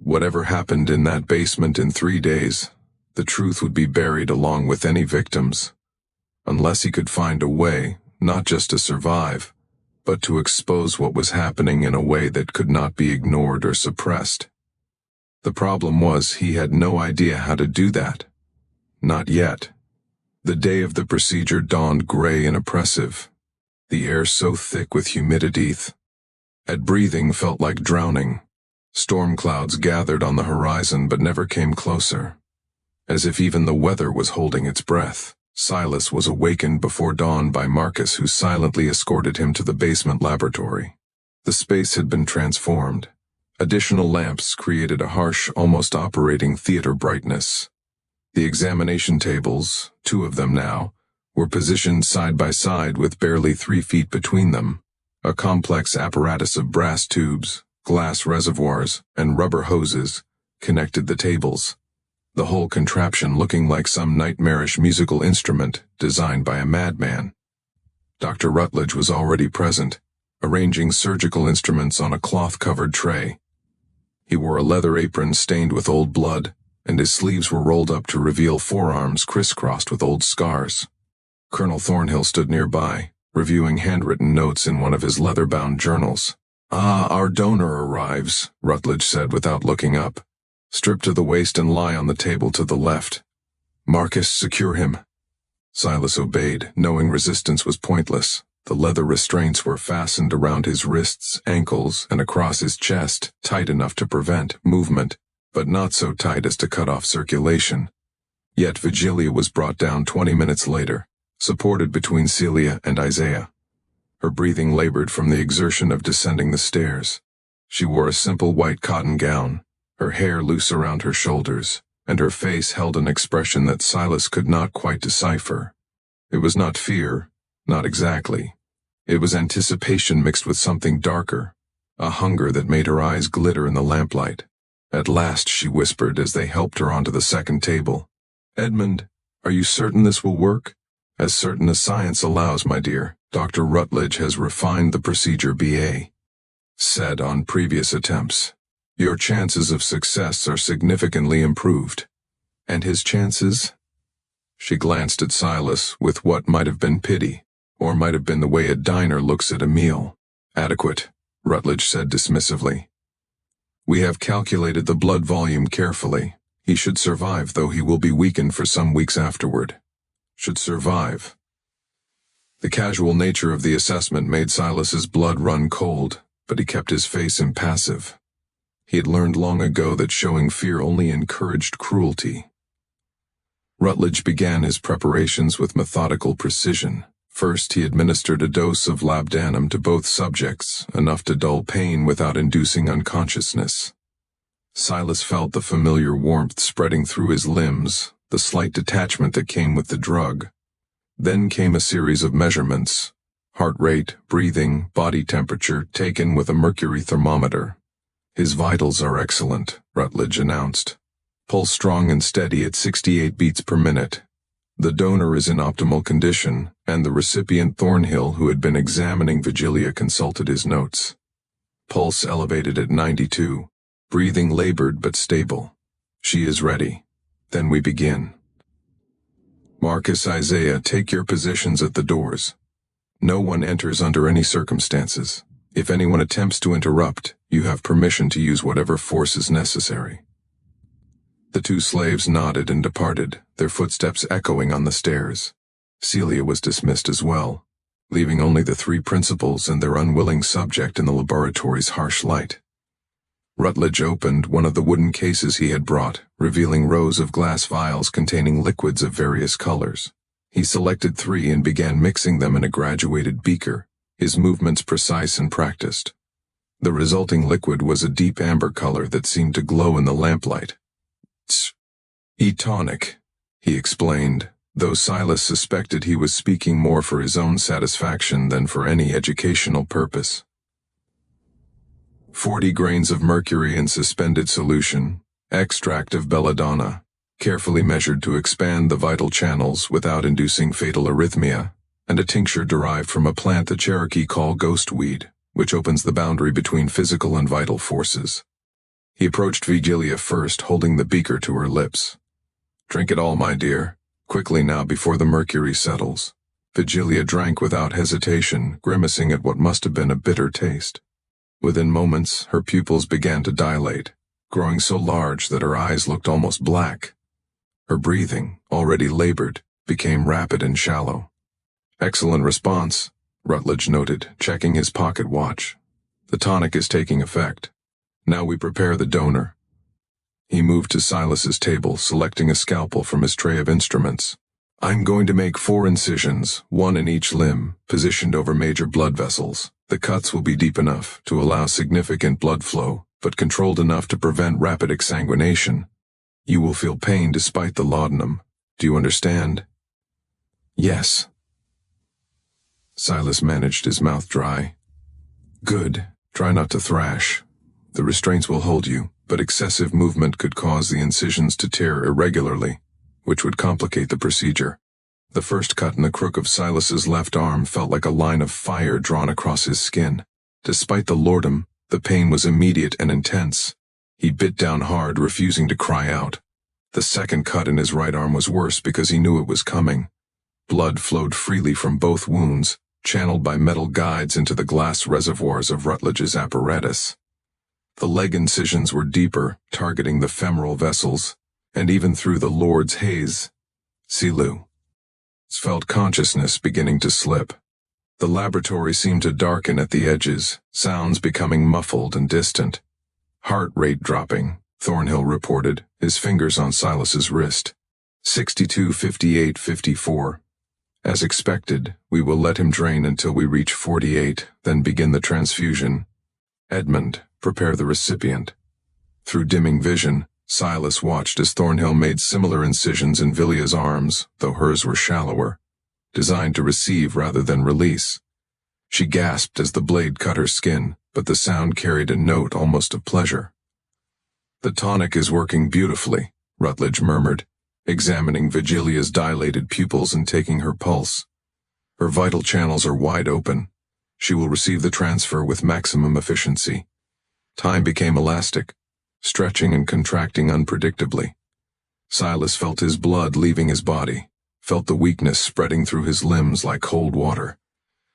[SPEAKER 1] Whatever happened in that basement in 3 days, the truth would be buried along with any victims. Unless he could find a way, not just to survive, but to expose what was happening in a way that could not be ignored or suppressed. The problem was he had no idea how to do that. Not yet. The day of the procedure dawned gray and oppressive, the air so thick with humidity that breathing felt like drowning. Storm clouds gathered on the horizon but never came closer. As if even the weather was holding its breath. Silas was awakened before dawn by Marcus, who silently escorted him to the basement laboratory. The space had been transformed. Additional lamps created a harsh, almost operating theater brightness. The examination tables, 2 of them now, were positioned side by side with barely 3 feet between them. A complex apparatus of brass tubes, glass reservoirs, and rubber hoses connected the tables. The whole contraption looking like some nightmarish musical instrument designed by a madman. Dr. Rutledge was already present, arranging surgical instruments on a cloth-covered tray. He wore a leather apron stained with old blood, and his sleeves were rolled up to reveal forearms crisscrossed with old scars. Colonel Thornhill stood nearby, reviewing handwritten notes in one of his leather-bound journals. "Ah, our donor arrives," Rutledge said without looking up. "Strip to the waist and lie on the table to the left. Marcus, secure him." Silas obeyed, knowing resistance was pointless. The leather restraints were fastened around his wrists, ankles, and across his chest, tight enough to prevent movement, but not so tight as to cut off circulation. Yet Vigilia was brought down 20 minutes later, supported between Celia and Isaiah. Her breathing labored from the exertion of descending the stairs. She wore a simple white cotton gown, her hair loose around her shoulders, and her face held an expression that Silas could not quite decipher. It was not fear, not exactly. It was anticipation mixed with something darker, a hunger that made her eyes glitter in the lamplight. At last she whispered as they helped her onto the second table. "Edmund, are you certain this will work?" "As certain as science allows, my dear. Dr. Rutledge has refined the procedure B.A. said on previous attempts. Your chances of success are significantly improved." "And his chances?" She glanced at Silas with what might have been pity, or might have been the way a diner looks at a meal. "Adequate," Rutledge said dismissively. We have calculated the blood volume carefully. He should survive, though he will be weakened for some weeks afterward. Should survive. The casual nature of the assessment made Silas's blood run cold, but he kept his face impassive. He had learned long ago that showing fear only encouraged cruelty. Rutledge began his preparations with methodical precision. First, he administered a dose of labdanum to both subjects, enough to dull pain without inducing unconsciousness. Silas felt the familiar warmth spreading through his limbs, the slight detachment that came with the drug. Then came a series of measurements: heart rate, breathing, body temperature, taken with a mercury thermometer. "His vitals are excellent," Rutledge announced. "Pulse strong and steady at 68 beats per minute. The donor is in optimal condition, and the recipient Thornhill, who had been examining Vigilia, consulted his notes. Pulse elevated at 92. Breathing labored but stable. She is ready. Then we begin. Marcus, Isaiah, take your positions at the doors. No one enters under any circumstances. If anyone attempts to interrupt, you have permission to use whatever force is necessary." The two slaves nodded and departed, their footsteps echoing on the stairs. Celia was dismissed as well, leaving only the three principals and their unwilling subject in the laboratory's harsh light. Rutledge opened one of the wooden cases he had brought, revealing rows of glass vials containing liquids of various colors. He selected 3 and began mixing them in a graduated beaker, his movements precise and practiced. The resulting liquid was a deep amber color that seemed to glow in the lamplight. "E-tonic," he explained, though Silas suspected he was speaking more for his own satisfaction than for any educational purpose. 40 grains of mercury in suspended solution, extract of belladonna, carefully measured to expand the vital channels without inducing fatal arrhythmia, and a tincture derived from a plant the Cherokee call ghostweed, which opens the boundary between physical and vital forces. He approached Vigilia first, holding the beaker to her lips. "Drink it all, my dear. Quickly now, before the mercury settles." Vigilia drank without hesitation, grimacing at what must have been a bitter taste. Within moments, her pupils began to dilate, growing so large that her eyes looked almost black. Her breathing, already labored, became rapid and shallow. "Excellent response," Rutledge noted, checking his pocket watch. "The tonic is taking effect. Now we prepare the donor." He moved to Silas's table, selecting a scalpel from his tray of instruments. "I'm going to make 4 incisions, 1 in each limb, positioned over major blood vessels. The cuts will be deep enough to allow significant blood flow, but controlled enough to prevent rapid exsanguination. You will feel pain despite the laudanum. Do you understand?" "Yes." Silas managed his mouth dry. "Good. Try not to thrash. The restraints will hold you, but excessive movement could cause the incisions to tear irregularly, which would complicate the procedure." The first cut in the crook of Silas's left arm felt like a line of fire drawn across his skin. Despite the laudanum, the pain was immediate and intense. He bit down hard, refusing to cry out. The second cut in his right arm was worse because he knew it was coming. Blood flowed freely from both wounds, channeled by metal guides into the glass reservoirs of Rutledge's apparatus. The leg incisions were deeper, targeting the femoral vessels, and even through the Lord's haze. Silas felt consciousness beginning to slip. The laboratory seemed to darken at the edges, sounds becoming muffled and distant. "Heart rate dropping," Thornhill reported, his fingers on Silas's wrist. 62, 58, 54. "As expected, we will let him drain until we reach 48, then begin the transfusion. Edmund, prepare the recipient." Through dimming vision, Silas watched as Thornhill made similar incisions in Vigilia's arms, though hers were shallower, designed to receive rather than release. She gasped as the blade cut her skin, but the sound carried a note almost of pleasure. "The tonic is working beautifully," Rutledge murmured, examining Vigilia's dilated pupils and taking her pulse. "Her vital channels are wide open. She will receive the transfer with maximum efficiency." Time became elastic, stretching and contracting unpredictably. Silas felt his blood leaving his body, felt the weakness spreading through his limbs like cold water.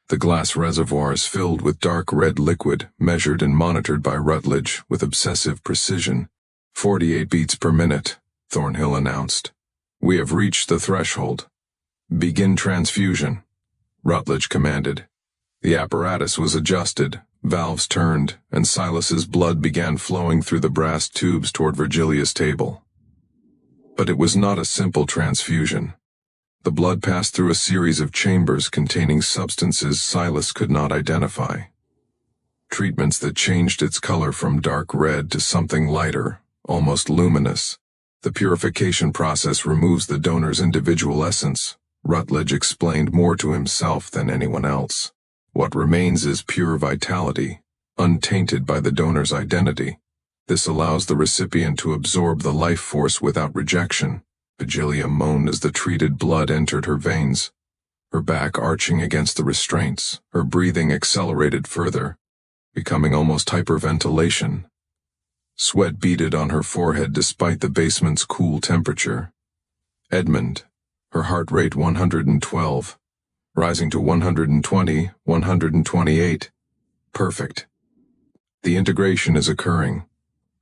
[SPEAKER 1] The glass reservoirs filled with dark red liquid, measured and monitored by Rutledge with obsessive precision. 48 beats per minute, Thornhill announced. We have reached the threshold. Begin transfusion, Rutledge commanded. The apparatus was adjusted, valves turned, and Silas's blood began flowing through the brass tubes toward Vigilia's table. But it was not a simple transfusion. The blood passed through a series of chambers containing substances Silas could not identify. Treatments that changed its color from dark red to something lighter, almost luminous. The purification process removes the donor's individual essence. Rutledge explained more to himself than anyone else. What remains is pure vitality, untainted by the donor's identity. This allows the recipient to absorb the life force without rejection. Vigilia moaned as the treated blood entered her veins, her back arching against the restraints. Her breathing accelerated further, becoming almost hyperventilation. Sweat beaded on her forehead despite the basement's cool temperature. Edmund, her heart rate 112, rising to 120, 128. Perfect. The integration is occurring.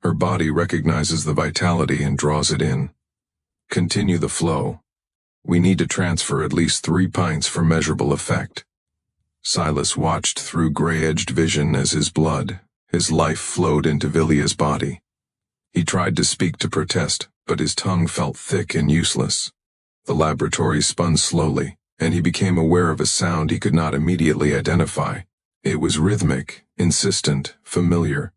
[SPEAKER 1] Her body recognizes the vitality and draws it in. Continue the flow. We need to transfer at least 3 pints for measurable effect. Silas watched through gray-edged vision as his blood, his life flowed into Vigilia's body. He tried to speak to protest, but his tongue felt thick and useless. The laboratory spun slowly, and he became aware of a sound he could not immediately identify. It was rhythmic, insistent, familiar.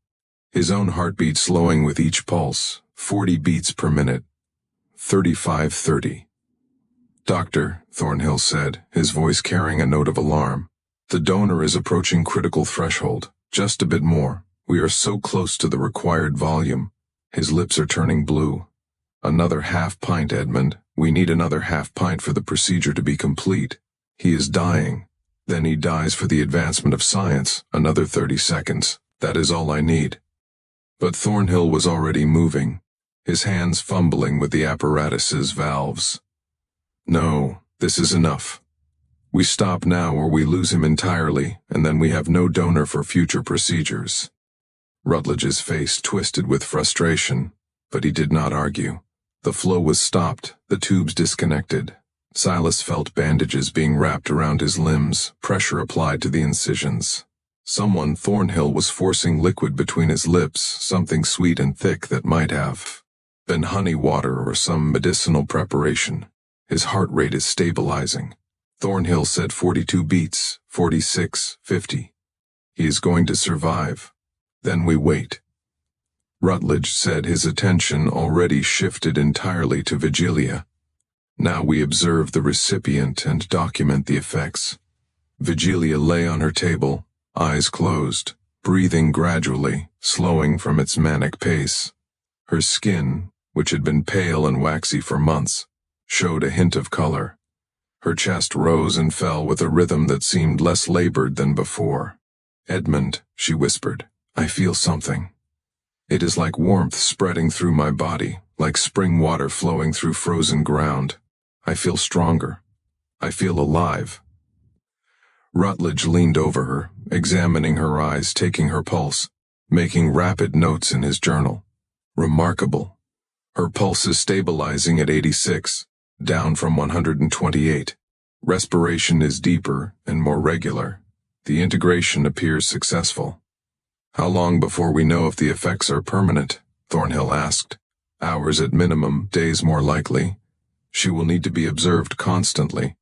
[SPEAKER 1] His own heartbeat slowing with each pulse, 40 beats per minute. 35:30. Doctor, Thornhill said, his voice carrying a note of alarm. The donor is approaching critical threshold. Just a bit more. We are so close to the required volume. His lips are turning blue. Another half pint, Edmund. We need another half pint for the procedure to be complete. He is dying. Then he dies for the advancement of science. Another 30 seconds. That is all I need. But Thornhill was already moving, his hands fumbling with the apparatus's valves. No, this is enough. We stop now or we lose him entirely, and then we have no donor for future procedures. Rutledge's face twisted with frustration, but he did not argue. The flow was stopped, the tubes disconnected. Silas felt bandages being wrapped around his limbs, pressure applied to the incisions. Someone, Thornhill, was forcing liquid between his lips, something sweet and thick that might have been honey water or some medicinal preparation. His heart rate is stabilizing. Thornhill said 42 beats, 46, 50. He is going to survive. Then we wait. Rutledge said, his attention already shifted entirely to Vigilia. Now we observe the recipient and document the effects. Vigilia lay on her table, eyes closed, breathing gradually, slowing from its manic pace. Her skin, which had been pale and waxy for months, showed a hint of color. Her chest rose and fell with a rhythm that seemed less labored than before. Edmund, she whispered, I feel something. It is like warmth spreading through my body, like spring water flowing through frozen ground. I feel stronger. I feel alive. Rutledge leaned over her, examining her eyes, taking her pulse, making rapid notes in his journal. Remarkable. Her pulse is stabilizing at 86, down from 128. Respiration is deeper and more regular. The integration appears successful. How long before we know if the effects are permanent? Thornhill asked. Hours at minimum, days more likely. She will need to be observed constantly.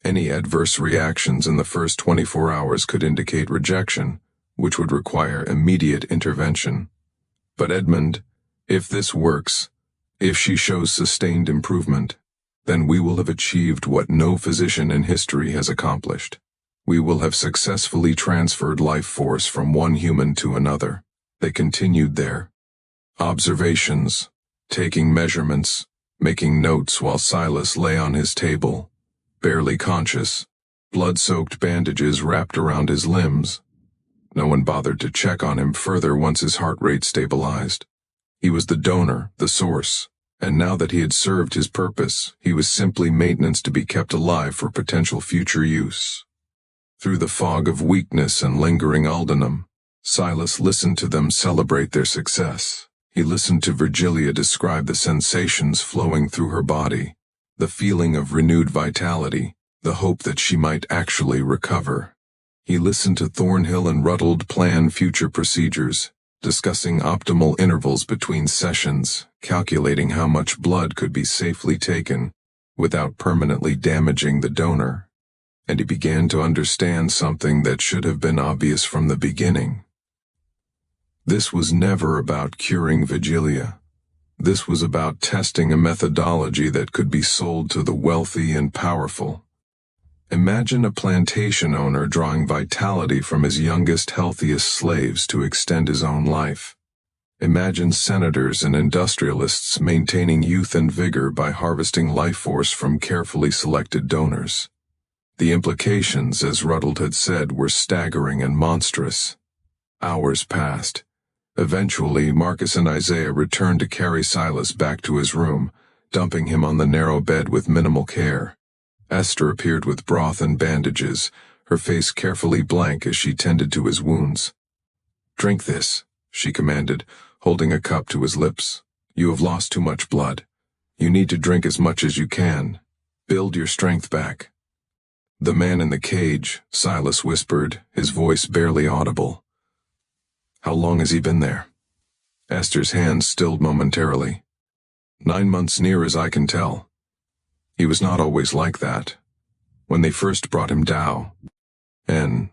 [SPEAKER 1] Any adverse reactions in the first 24 hours could indicate rejection, which would require immediate intervention. But Edmund, if this works, if she shows sustained improvement, then we will have achieved what no physician in history has accomplished. We will have successfully transferred life force from one human to another. They continued their observations, taking measurements, making notes while Silas lay on his table, barely conscious, blood-soaked bandages wrapped around his limbs. No one bothered to check on him further once his heart rate stabilized. He was the donor, the source, and now that he had served his purpose, he was simply maintenance to be kept alive for potential future use. Through the fog of weakness and lingering aldenum, Silas listened to them celebrate their success. He listened to Vigilia describe the sensations flowing through her body, the feeling of renewed vitality, the hope that she might actually recover. He listened to Thornhill and Rutledge plan future procedures, discussing optimal intervals between sessions, calculating how much blood could be safely taken without permanently damaging the donor. And he began to understand something that should have been obvious from the beginning. This was never about curing Vigilia. This was about testing a methodology that could be sold to the wealthy and powerful. Imagine a plantation owner drawing vitality from his youngest, healthiest slaves to extend his own life. Imagine senators and industrialists maintaining youth and vigor by harvesting life force from carefully selected donors. The implications, as Rutledge had said, were staggering and monstrous. Hours passed. Eventually, Marcus and Isaiah returned to carry Silas back to his room, dumping him on the narrow bed with minimal care. Esther appeared with broth and bandages, her face carefully blank as she tended to his wounds. "Drink this," she commanded, holding a cup to his lips. "You have lost too much blood. You need to drink as much as you can. Build your strength back." "The man in the cage," Silas whispered, his voice barely audible. "How long has he been there?" Esther's hands stilled momentarily. 9 months near as I can tell. He was not always like that. When they first brought him down, and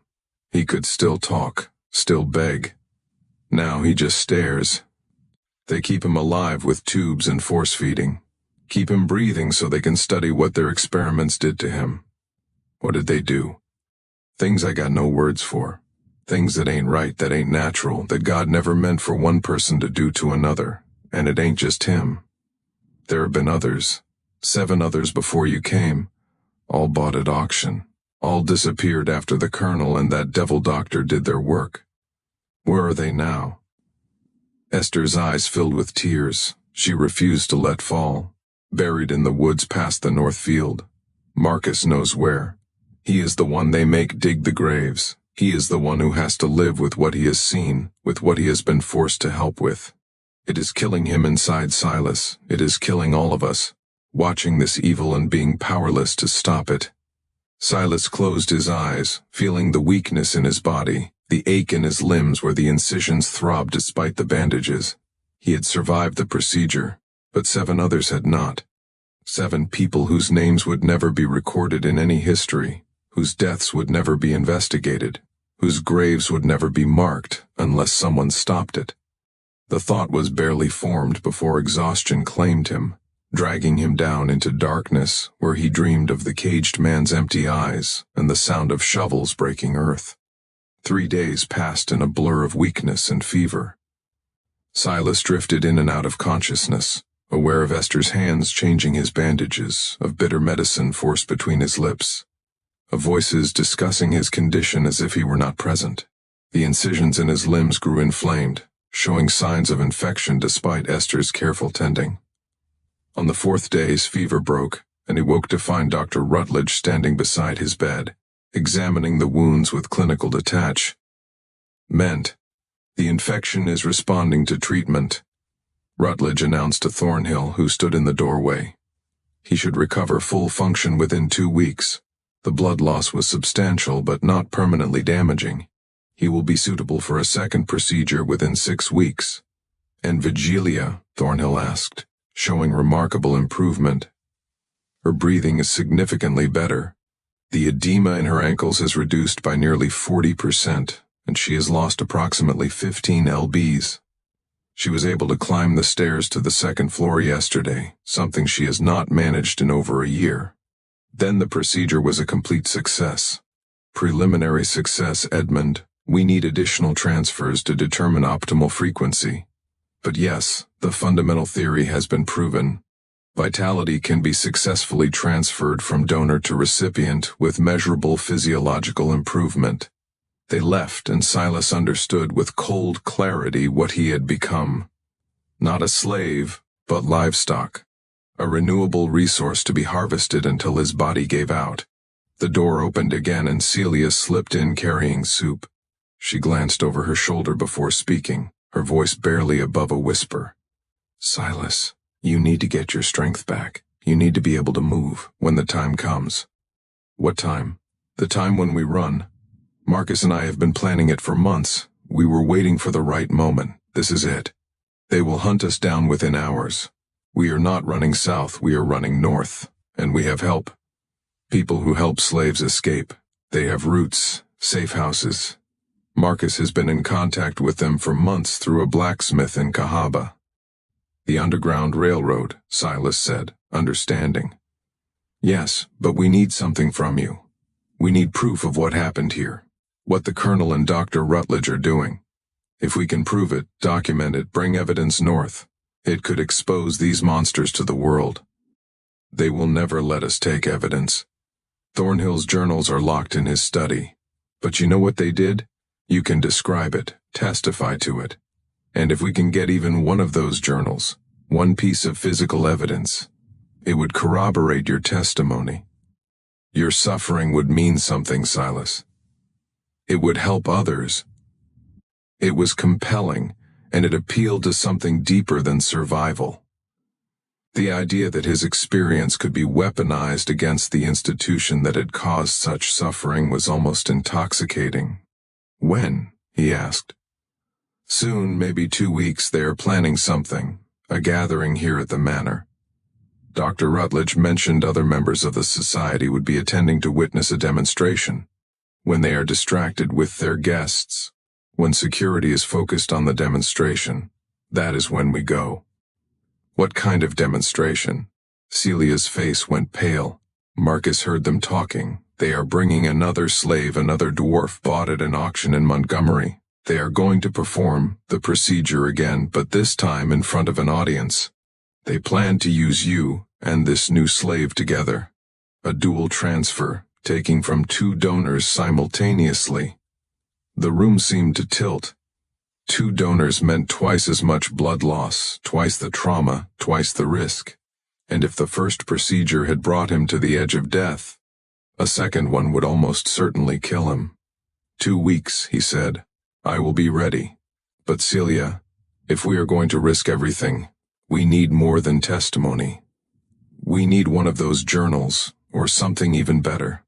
[SPEAKER 1] he could still talk, still beg. Now he just stares. They keep him alive with tubes and force feeding. Keep him breathing so they can study what their experiments did to him. What did they do? Things I got no words for. Things that ain't right, that ain't natural, that God never meant for one person to do to another. And it ain't just him. There have been others. 7 others before you came. All bought at auction. All disappeared after the colonel and that devil doctor did their work. Where are they now?" Esther's eyes filled with tears. She refused to let fall. Buried in the woods past the north field. Marcus knows where. He is the one they make dig the graves. He is the one who has to live with what he has seen, with what he has been forced to help with. It is killing him inside Silas. It is killing all of us, watching this evil and being powerless to stop it. Silas closed his eyes, feeling the weakness in his body, the ache in his limbs where the incisions throbbed despite the bandages. He had survived the procedure, but 7 others had not. 7 people whose names would never be recorded in any history, whose deaths would never be investigated, whose graves would never be marked unless someone stopped it. The thought was barely formed before exhaustion claimed him, dragging him down into darkness where he dreamed of the caged man's empty eyes and the sound of shovels breaking earth. 3 days passed in a blur of weakness and fever. Silas drifted in and out of consciousness, aware of Esther's hands changing his bandages, of bitter medicine forced between his lips, of voices discussing his condition as if he were not present. The incisions in his limbs grew inflamed, showing signs of infection despite Esther's careful tending. On the 4th day his fever broke, and he woke to find Dr. Rutledge standing beside his bed, examining the wounds with clinical detach. "Meant, the infection is responding to treatment," Rutledge announced to Thornhill, who stood in the doorway. "He should recover full function within 2 weeks. The blood loss was substantial but not permanently damaging. He will be suitable for a second procedure within 6 weeks." "And Vigilia?" Thornhill asked, showing remarkable improvement. "Her breathing is significantly better. The edema in her ankles has reduced by nearly 40%, and she has lost approximately 15 lbs. She was able to climb the stairs to the 2nd floor yesterday, something she has not managed in over a year. Then the procedure was a complete success. Preliminary success, Edmund. We need additional transfers to determine optimal frequency. But yes, the fundamental theory has been proven. Vitality can be successfully transferred from donor to recipient with measurable physiological improvement." They left, and Silas understood with cold clarity what he had become. Not a slave, but livestock. A renewable resource to be harvested until his body gave out. The door opened again and Celia slipped in carrying soup. She glanced over her shoulder before speaking, her voice barely above a whisper. "Silas, you need to get your strength back. You need to be able to move when the time comes." "What time?" "The time when we run. Marcus and I have been planning it for months. We were waiting for the right moment. This is it. They will hunt us down within hours. We are not running south, we are running north, and we have help. People who help slaves escape. They have routes, safe houses. Marcus has been in contact with them for months through a blacksmith in Cahaba." "The Underground Railroad," Silas said, understanding. "Yes, but we need something from you. We need proof of what happened here, what the Colonel and Dr. Rutledge are doing. If we can prove it, document it, bring evidence north, it could expose these monsters to the world. They will never let us take evidence. Thornhill's journals are locked in his study. But you know what they did? You can describe it, testify to it. And if we can get even one of those journals, one piece of physical evidence, it would corroborate your testimony. Your suffering would mean something, Silas. It would help others." It was compelling, and it appealed to something deeper than survival. The idea that his experience could be weaponized against the institution that had caused such suffering was almost intoxicating. "When?" he asked. "Soon, maybe 2 weeks. They are planning something, a gathering here at the manor. Dr. Rutledge mentioned other members of the society would be attending to witness a demonstration. When they are distracted with their guests, when security is focused on the demonstration, that is when we go." "What kind of demonstration?" Celia's face went pale. Marcus heard them talking. "They are bringing another slave, another dwarf bought at an auction in Montgomery. They are going to perform the procedure again, but this time in front of an audience. They plan to use you and this new slave together. A dual transfer, taking from 2 donors simultaneously." The room seemed to tilt. 2 donors meant twice as much blood loss, twice the trauma, twice the risk. And if the first procedure had brought him to the edge of death, a second one would almost certainly kill him. 2 weeks, he said. "I will be ready. But Celia, if we are going to risk everything, we need more than testimony. We need one of those journals, or something even better."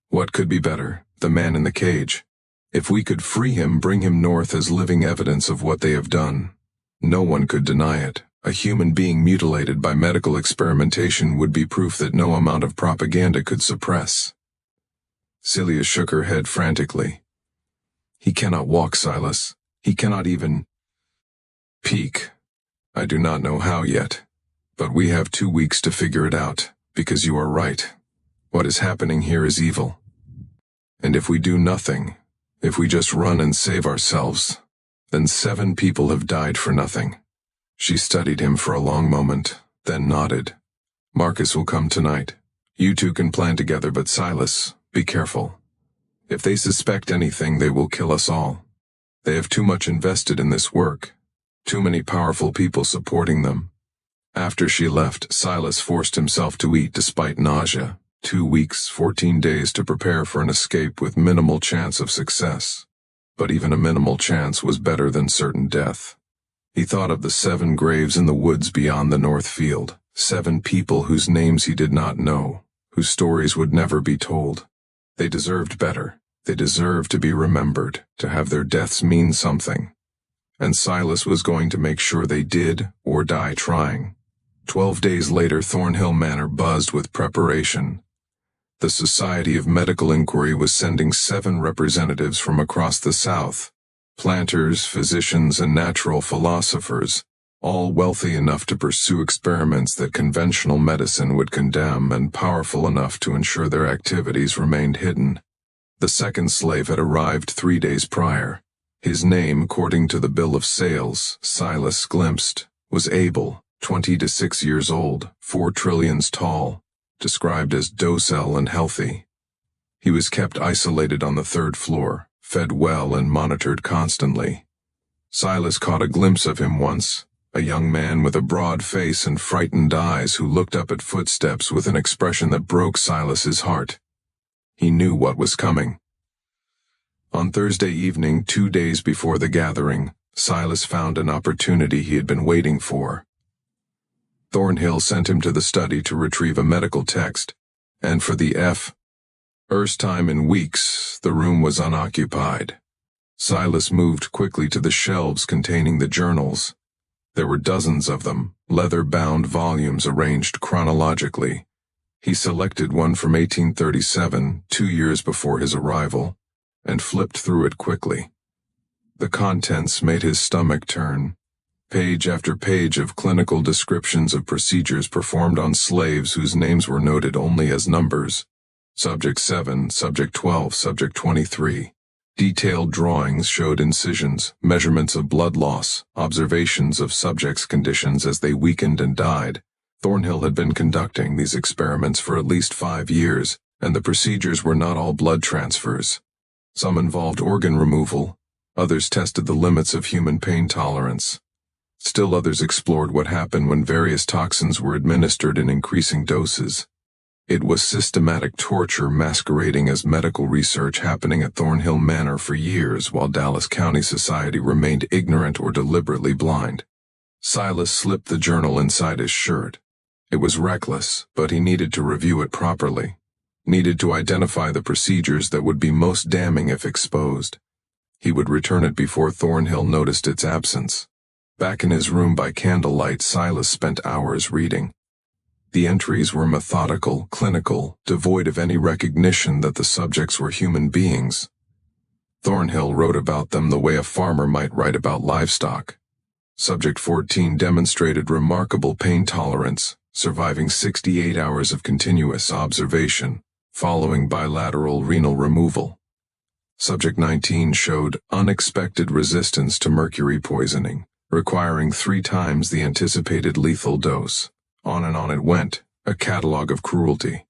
[SPEAKER 1] "What could be better? The man in the cage. If we could free him, bring him north as living evidence of what they have done. No one could deny it. A human being mutilated by medical experimentation would be proof that no amount of propaganda could suppress." Celia shook her head frantically. "He cannot walk, Silas. He cannot even peek. I do not know how yet, but we have 2 weeks to figure it out, because you are right. What is happening here is evil. And if we do nothing, if we just run and save ourselves, then 7 people have died for nothing." She studied him for a long moment, then nodded. "Marcus will come tonight. You 2 can plan together, but Silas, be careful. If they suspect anything, they will kill us all. They have too much invested in this work, too many powerful people supporting them." After she left, Silas forced himself to eat despite nausea. 2 weeks, 14 days to prepare for an escape with minimal chance of success. But even a minimal chance was better than certain death. He thought of the 7 graves in the woods beyond the North Field, 7 people whose names he did not know, whose stories would never be told. They deserved better. They deserved to be remembered, to have their deaths mean something. And Silas was going to make sure they did, or die trying. 12 days later, Thornhill Manor buzzed with preparation. The Society of Medical Inquiry was sending 7 representatives from across the South, planters, physicians, and natural philosophers, all wealthy enough to pursue experiments that conventional medicine would condemn and powerful enough to ensure their activities remained hidden. The second slave had arrived 3 days prior. His name, according to the bill of sales, Silas glimpsed, was Abel, 20 to 6 years old, 4 trillions tall, described as docile and healthy. He was kept isolated on the 3rd floor, fed well and monitored constantly. Silas caught a glimpse of him once, a young man with a broad face and frightened eyes who looked up at footsteps with an expression that broke Silas's heart. He knew what was coming. On Thursday evening, 2 days before the gathering, Silas found an opportunity he had been waiting for. Thornhill sent him to the study to retrieve a medical text, and for the first time in weeks, the room was unoccupied. Silas moved quickly to the shelves containing the journals. There were dozens of them, leather-bound volumes arranged chronologically. He selected one from 1837, 2 years before his arrival, and flipped through it quickly. The contents made his stomach turn. Page after page of clinical descriptions of procedures performed on slaves whose names were noted only as numbers. Subject 7, Subject 12, Subject 23. Detailed drawings showed incisions, measurements of blood loss, observations of subjects' conditions as they weakened and died. Thornhill had been conducting these experiments for at least 5 years, and the procedures were not all blood transfers. Some involved organ removal, others tested the limits of human pain tolerance. Still others explored what happened when various toxins were administered in increasing doses. It was systematic torture masquerading as medical research happening at Thornhill Manor for years while Dallas County society remained ignorant or deliberately blind. Silas slipped the journal inside his shirt. It was reckless, but he needed to review it properly. Needed to identify the procedures that would be most damning if exposed. He would return it before Thornhill noticed its absence. Back in his room by candlelight, Silas spent hours reading. The entries were methodical, clinical, devoid of any recognition that the subjects were human beings. Thornhill wrote about them the way a farmer might write about livestock. Subject 14 demonstrated remarkable pain tolerance, surviving 68 hours of continuous observation, following bilateral renal removal. Subject 19 showed unexpected resistance to mercury poisoning, requiring 3 times the anticipated lethal dose. On and on it went, a catalog of cruelty.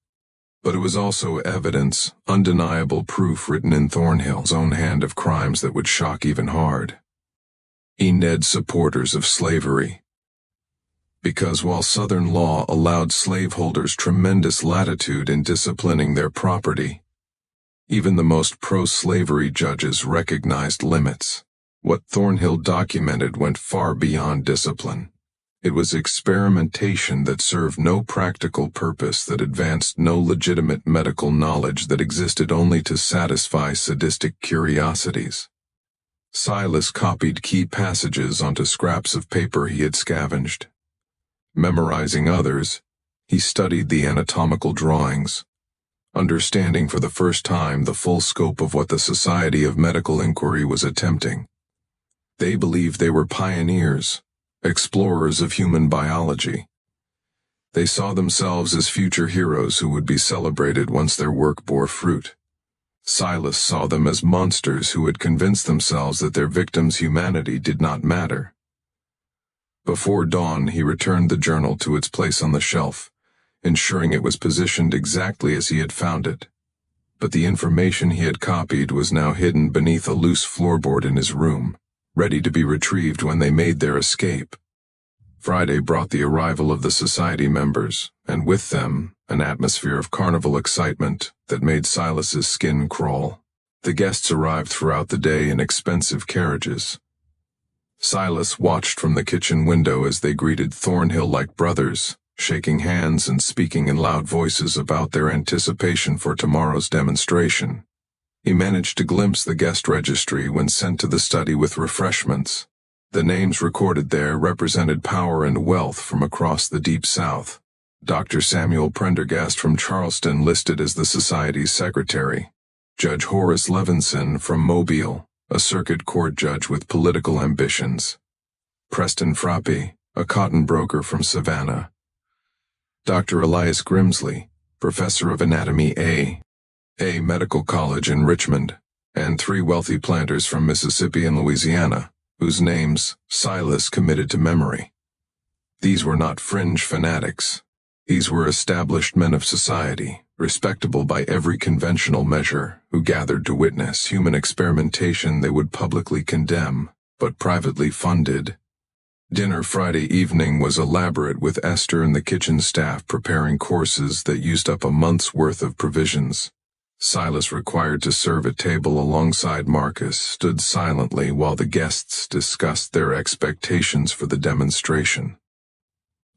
[SPEAKER 1] But it was also evidence, undeniable proof written in Thornhill's own hand of crimes that would shock even hard. Ened supporters of slavery. Because while Southern law allowed slaveholders tremendous latitude in disciplining their property, even the most pro-slavery judges recognized limits. What Thornhill documented went far beyond discipline. It was experimentation that served no practical purpose, that advanced no legitimate medical knowledge, that existed only to satisfy sadistic curiosities. Silas copied key passages onto scraps of paper he had scavenged. Memorizing others, he studied the anatomical drawings, understanding for the first time the full scope of what the Society of Medical Inquiry was attempting. They believed they were pioneers, explorers of human biology. They saw themselves as future heroes who would be celebrated once their work bore fruit. Silas saw them as monsters who had convinced themselves that their victims' humanity did not matter. Before dawn, he returned the journal to its place on the shelf, ensuring it was positioned exactly as he had found it. But the information he had copied was now hidden beneath a loose floorboard in his room, ready to be retrieved when they made their escape. Friday brought the arrival of the society members, and with them, an atmosphere of carnival excitement that made Silas's skin crawl. The guests arrived throughout the day in expensive carriages. Silas watched from the kitchen window as they greeted Thornhill like brothers, shaking hands and speaking in loud voices about their anticipation for tomorrow's demonstration. He managed to glimpse the guest registry when sent to the study with refreshments. The names recorded there represented power and wealth from across the Deep South. Dr. Samuel Prendergast from Charleston listed as the Society's secretary. Judge Horace Levinson from Mobile, a circuit court judge with political ambitions. Preston Frappe, a cotton broker from Savannah. Dr. Elias Grimsley, professor of anatomy A Medical College in Richmond, and 3 wealthy planters from Mississippi and Louisiana, whose names Silas committed to memory. These were not fringe fanatics. These were established men of society, respectable by every conventional measure, who gathered to witness human experimentation they would publicly condemn, but privately funded. Dinner Friday evening was elaborate, with Esther and the kitchen staff preparing courses that used up a month's worth of provisions. Silas, required to serve at table alongside Marcus, stood silently while the guests discussed their expectations for the demonstration.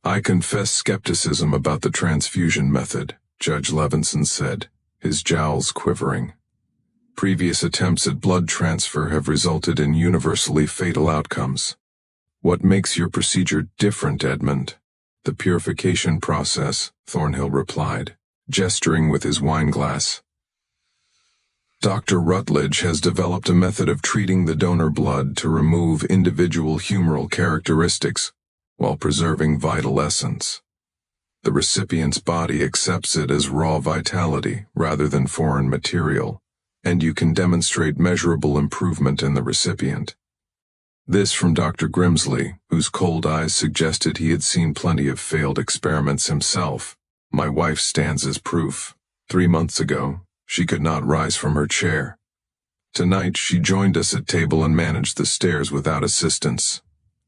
[SPEAKER 1] "I confess skepticism about the transfusion method," Judge Levinson said, his jowls quivering. "Previous attempts at blood transfer have resulted in universally fatal outcomes." "What makes your procedure different, Edmund?" "The purification process," Thornhill replied, gesturing with his wineglass. "Dr. Rutledge has developed a method of treating the donor blood to remove individual humoral characteristics while preserving vital essence. The recipient's body accepts it as raw vitality rather than foreign material, and you can demonstrate measurable improvement in the recipient." This from Dr. Grimsley, whose cold eyes suggested he had seen plenty of failed experiments himself. "My wife stands as proof. 3 months ago, she could not rise from her chair. Tonight she joined us at table and managed the stairs without assistance.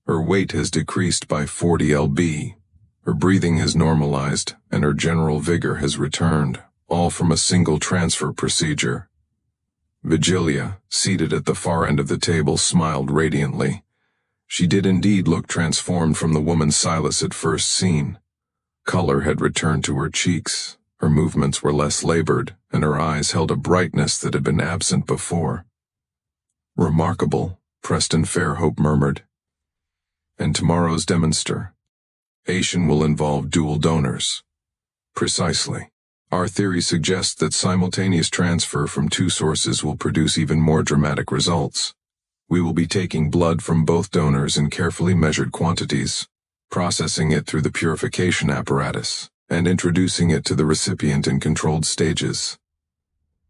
[SPEAKER 1] Her weight has decreased by 40 lb. Her breathing has normalized, and her general vigor has returned, all from a single transfer procedure." Vigilia, seated at the far end of the table, smiled radiantly. She did indeed look transformed from the woman Silas had first seen. Color had returned to her cheeks, her movements were less labored, and her eyes held a brightness that had been absent before. "Remarkable," Preston Fairhope murmured. "And tomorrow's demonstration will involve dual donors." "Precisely. Our theory suggests that simultaneous transfer from 2 sources will produce even more dramatic results. We will be taking blood from both donors in carefully measured quantities, processing it through the purification apparatus, and introducing it to the recipient in controlled stages.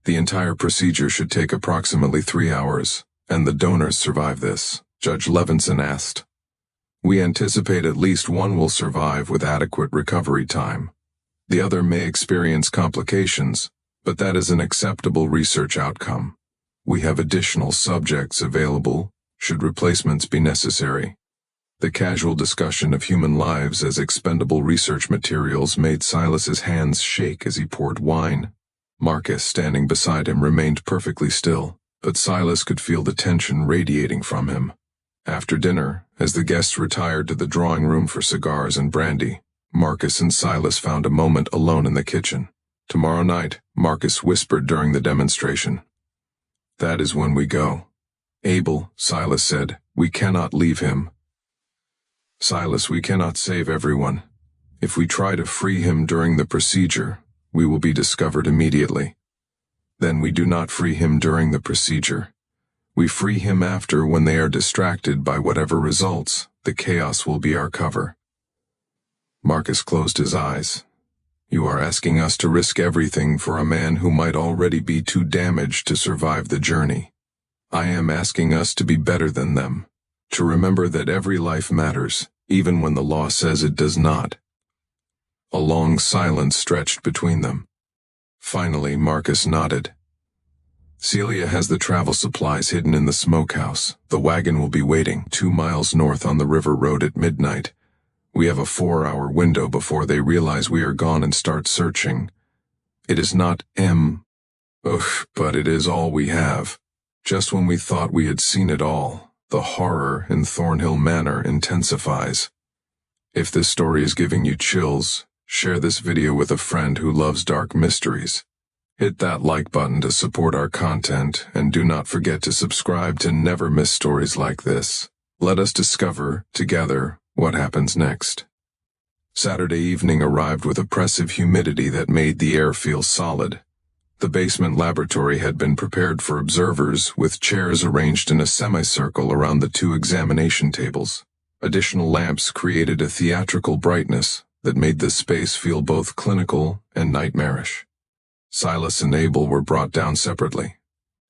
[SPEAKER 1] The entire procedure should take approximately 3 hours, and the donors survive this?" Judge Levinson asked. "We anticipate at least one will survive with adequate recovery time. The other may experience complications, but that is an acceptable research outcome. We have additional subjects available, should replacements be necessary." The casual discussion of human lives as expendable research materials made Silas's hands shake as he poured wine. Marcus, standing beside him, remained perfectly still, but Silas could feel the tension radiating from him. After dinner, as the guests retired to the drawing room for cigars and brandy, Marcus and Silas found a moment alone in the kitchen. "Tomorrow night," Marcus whispered during the demonstration. "That is when we go." "Abel," Silas said, "we cannot leave him." "Silas, we cannot save everyone. If we try to free him during the procedure, we will be discovered immediately. Then we do not free him during the procedure. We free him after, when they are distracted by whatever results. The chaos will be our cover." Marcus closed his eyes. "You are asking us to risk everything for a man who might already be too damaged to survive the journey. I am asking us to be better than them, to remember that every life matters, even when the law says it does not." A long silence stretched between them. Finally, Marcus nodded. "Celia has the travel supplies hidden in the smokehouse. The wagon will be waiting 2 miles north on the river road at midnight. We have a 4-hour window before they realize we are gone and start searching. It is not but it is all we have. Just when we thought we had seen it all, the horror in Thornhill Manor intensifies. If this story is giving you chills, share this video with a friend who loves dark mysteries. Hit that like button to support our content, and do not forget to subscribe to never miss stories like this. Let us discover, together, what happens next." Saturday evening arrived with oppressive humidity that made the air feel solid. The basement laboratory had been prepared for observers, with chairs arranged in a semicircle around the 2 examination tables. Additional lamps created a theatrical brightness that made the space feel both clinical and nightmarish. Silas and Abel were brought down separately.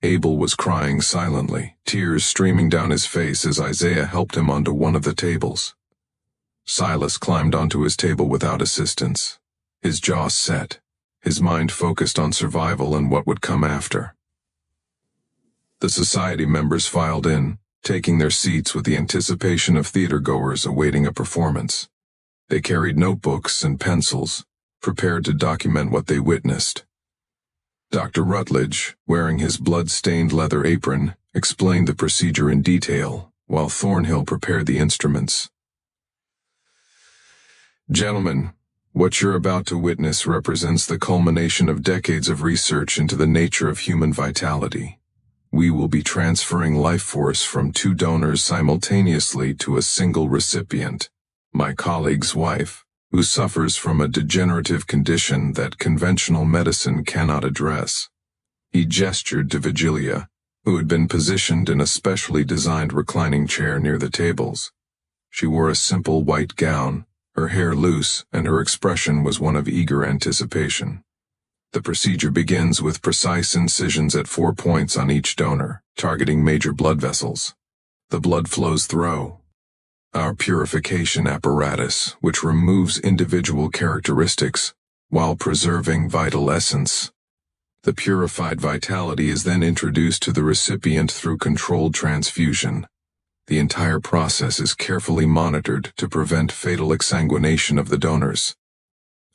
[SPEAKER 1] Abel was crying silently, tears streaming down his face as Isaiah helped him onto one of the tables. Silas climbed onto his table without assistance, his jaw set, his mind focused on survival and what would come after. The society members filed in, taking their seats with the anticipation of theatergoers awaiting a performance. They carried notebooks and pencils, prepared to document what they witnessed. Dr. Rutledge, wearing his blood-stained leather apron, explained the procedure in detail, while Thornhill prepared the instruments. Gentlemen, what you're about to witness represents the culmination of decades of research into the nature of human vitality. We will be transferring life force from 2 donors simultaneously to a single recipient, my colleague's wife, who suffers from a degenerative condition that conventional medicine cannot address. He gestured to Vigilia, who had been positioned in a specially designed reclining chair near the tables. She wore a simple white gown, her hair loose, and her expression was one of eager anticipation. The procedure begins with precise incisions at 4 points on each donor, targeting major blood vessels. The blood flows through our purification apparatus, which removes individual characteristics while preserving vital essence. The purified vitality is then introduced to the recipient through controlled transfusion. The entire process is carefully monitored to prevent fatal exsanguination of the donors.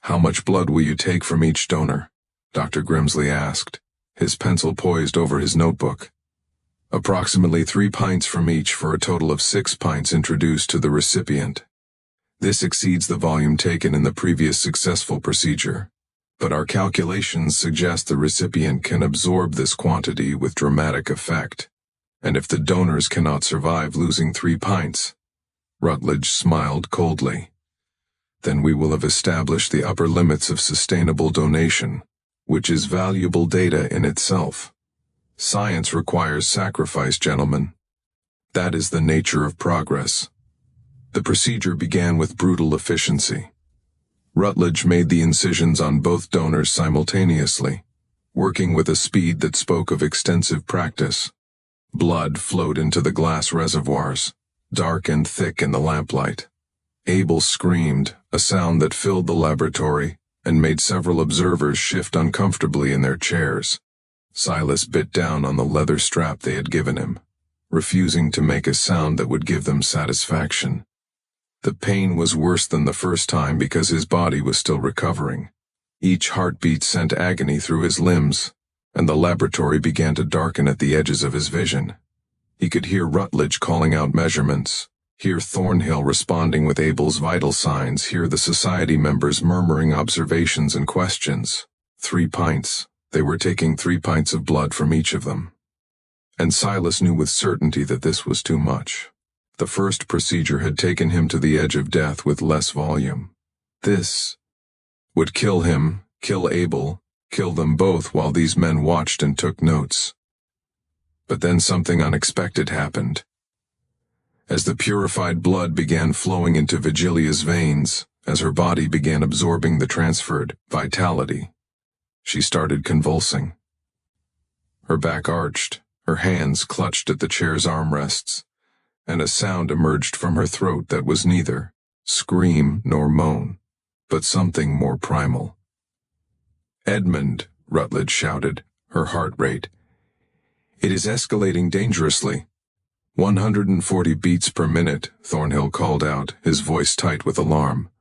[SPEAKER 1] How much blood will you take from each donor? Dr. Grimsley asked, his pencil poised over his notebook. Approximately 3 pints from each for a total of 6 pints introduced to the recipient. This exceeds the volume taken in the previous successful procedure, but our calculations suggest the recipient can absorb this quantity with dramatic effect. And if the donors cannot survive losing 3 pints, Rutledge smiled coldly, then we will have established the upper limits of sustainable donation, which is valuable data in itself. Science requires sacrifice, gentlemen. That is the nature of progress. The procedure began with brutal efficiency. Rutledge made the incisions on both donors simultaneously, working with a speed that spoke of extensive practice. Blood flowed into the glass reservoirs, dark and thick in the lamplight. Abel screamed, a sound that filled the laboratory and made several observers shift uncomfortably in their chairs. Silas bit down on the leather strap they had given him, refusing to make a sound that would give them satisfaction. The pain was worse than the first time because his body was still recovering. Each heartbeat sent agony through his limbs, and the laboratory began to darken at the edges of his vision. He could hear Rutledge calling out measurements, hear Thornhill responding with Abel's vital signs, hear the society members murmuring observations and questions. 3 pints. They were taking 3 pints of blood from each of them. And Silas knew with certainty that this was too much. The first procedure had taken him to the edge of death with less volume. This would kill him, kill Abel, kill them both while these men watched and took notes. But then something unexpected happened. As the purified blood began flowing into Vigilia's veins, as her body began absorbing the transferred vitality, she started convulsing. Her back arched, her hands clutched at the chair's armrests, and a sound emerged from her throat that was neither scream nor moan, but something more primal. "Edmund," Rutledge shouted, her heart rate. "It is escalating dangerously." 140 beats per minute, Thornhill called out, his voice tight with alarm.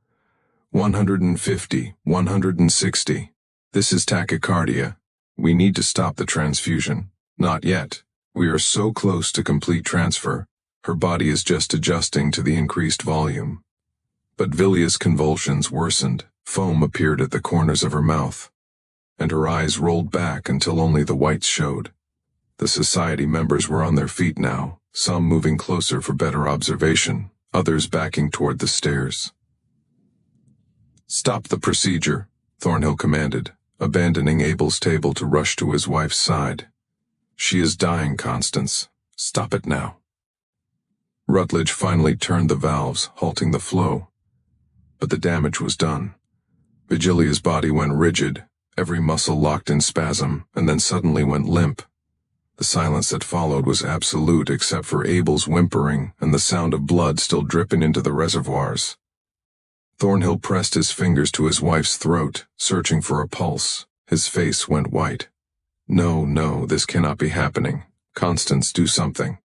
[SPEAKER 1] 150, 160. This is tachycardia. We need to stop the transfusion. Not yet. We are so close to complete transfer. Her body is just adjusting to the increased volume. But Vilia's convulsions worsened. Foam appeared at the corners of her mouth, and her eyes rolled back until only the whites showed. The society members were on their feet now, some moving closer for better observation, others backing toward the stairs. "Stop the procedure," Thornhill commanded, abandoning Abel's table to rush to his wife's side. "She is dying, Constance. Stop it now." Rutledge finally turned the valves, halting the flow. But the damage was done. Vigilia's body went rigid, every muscle locked in spasm, and then suddenly went limp. The silence that followed was absolute except for Abel's whimpering and the sound of blood still dripping into the reservoirs. Thornhill pressed his fingers to his wife's throat, searching for a pulse. His face went white. No, this cannot be happening. Constance, do something."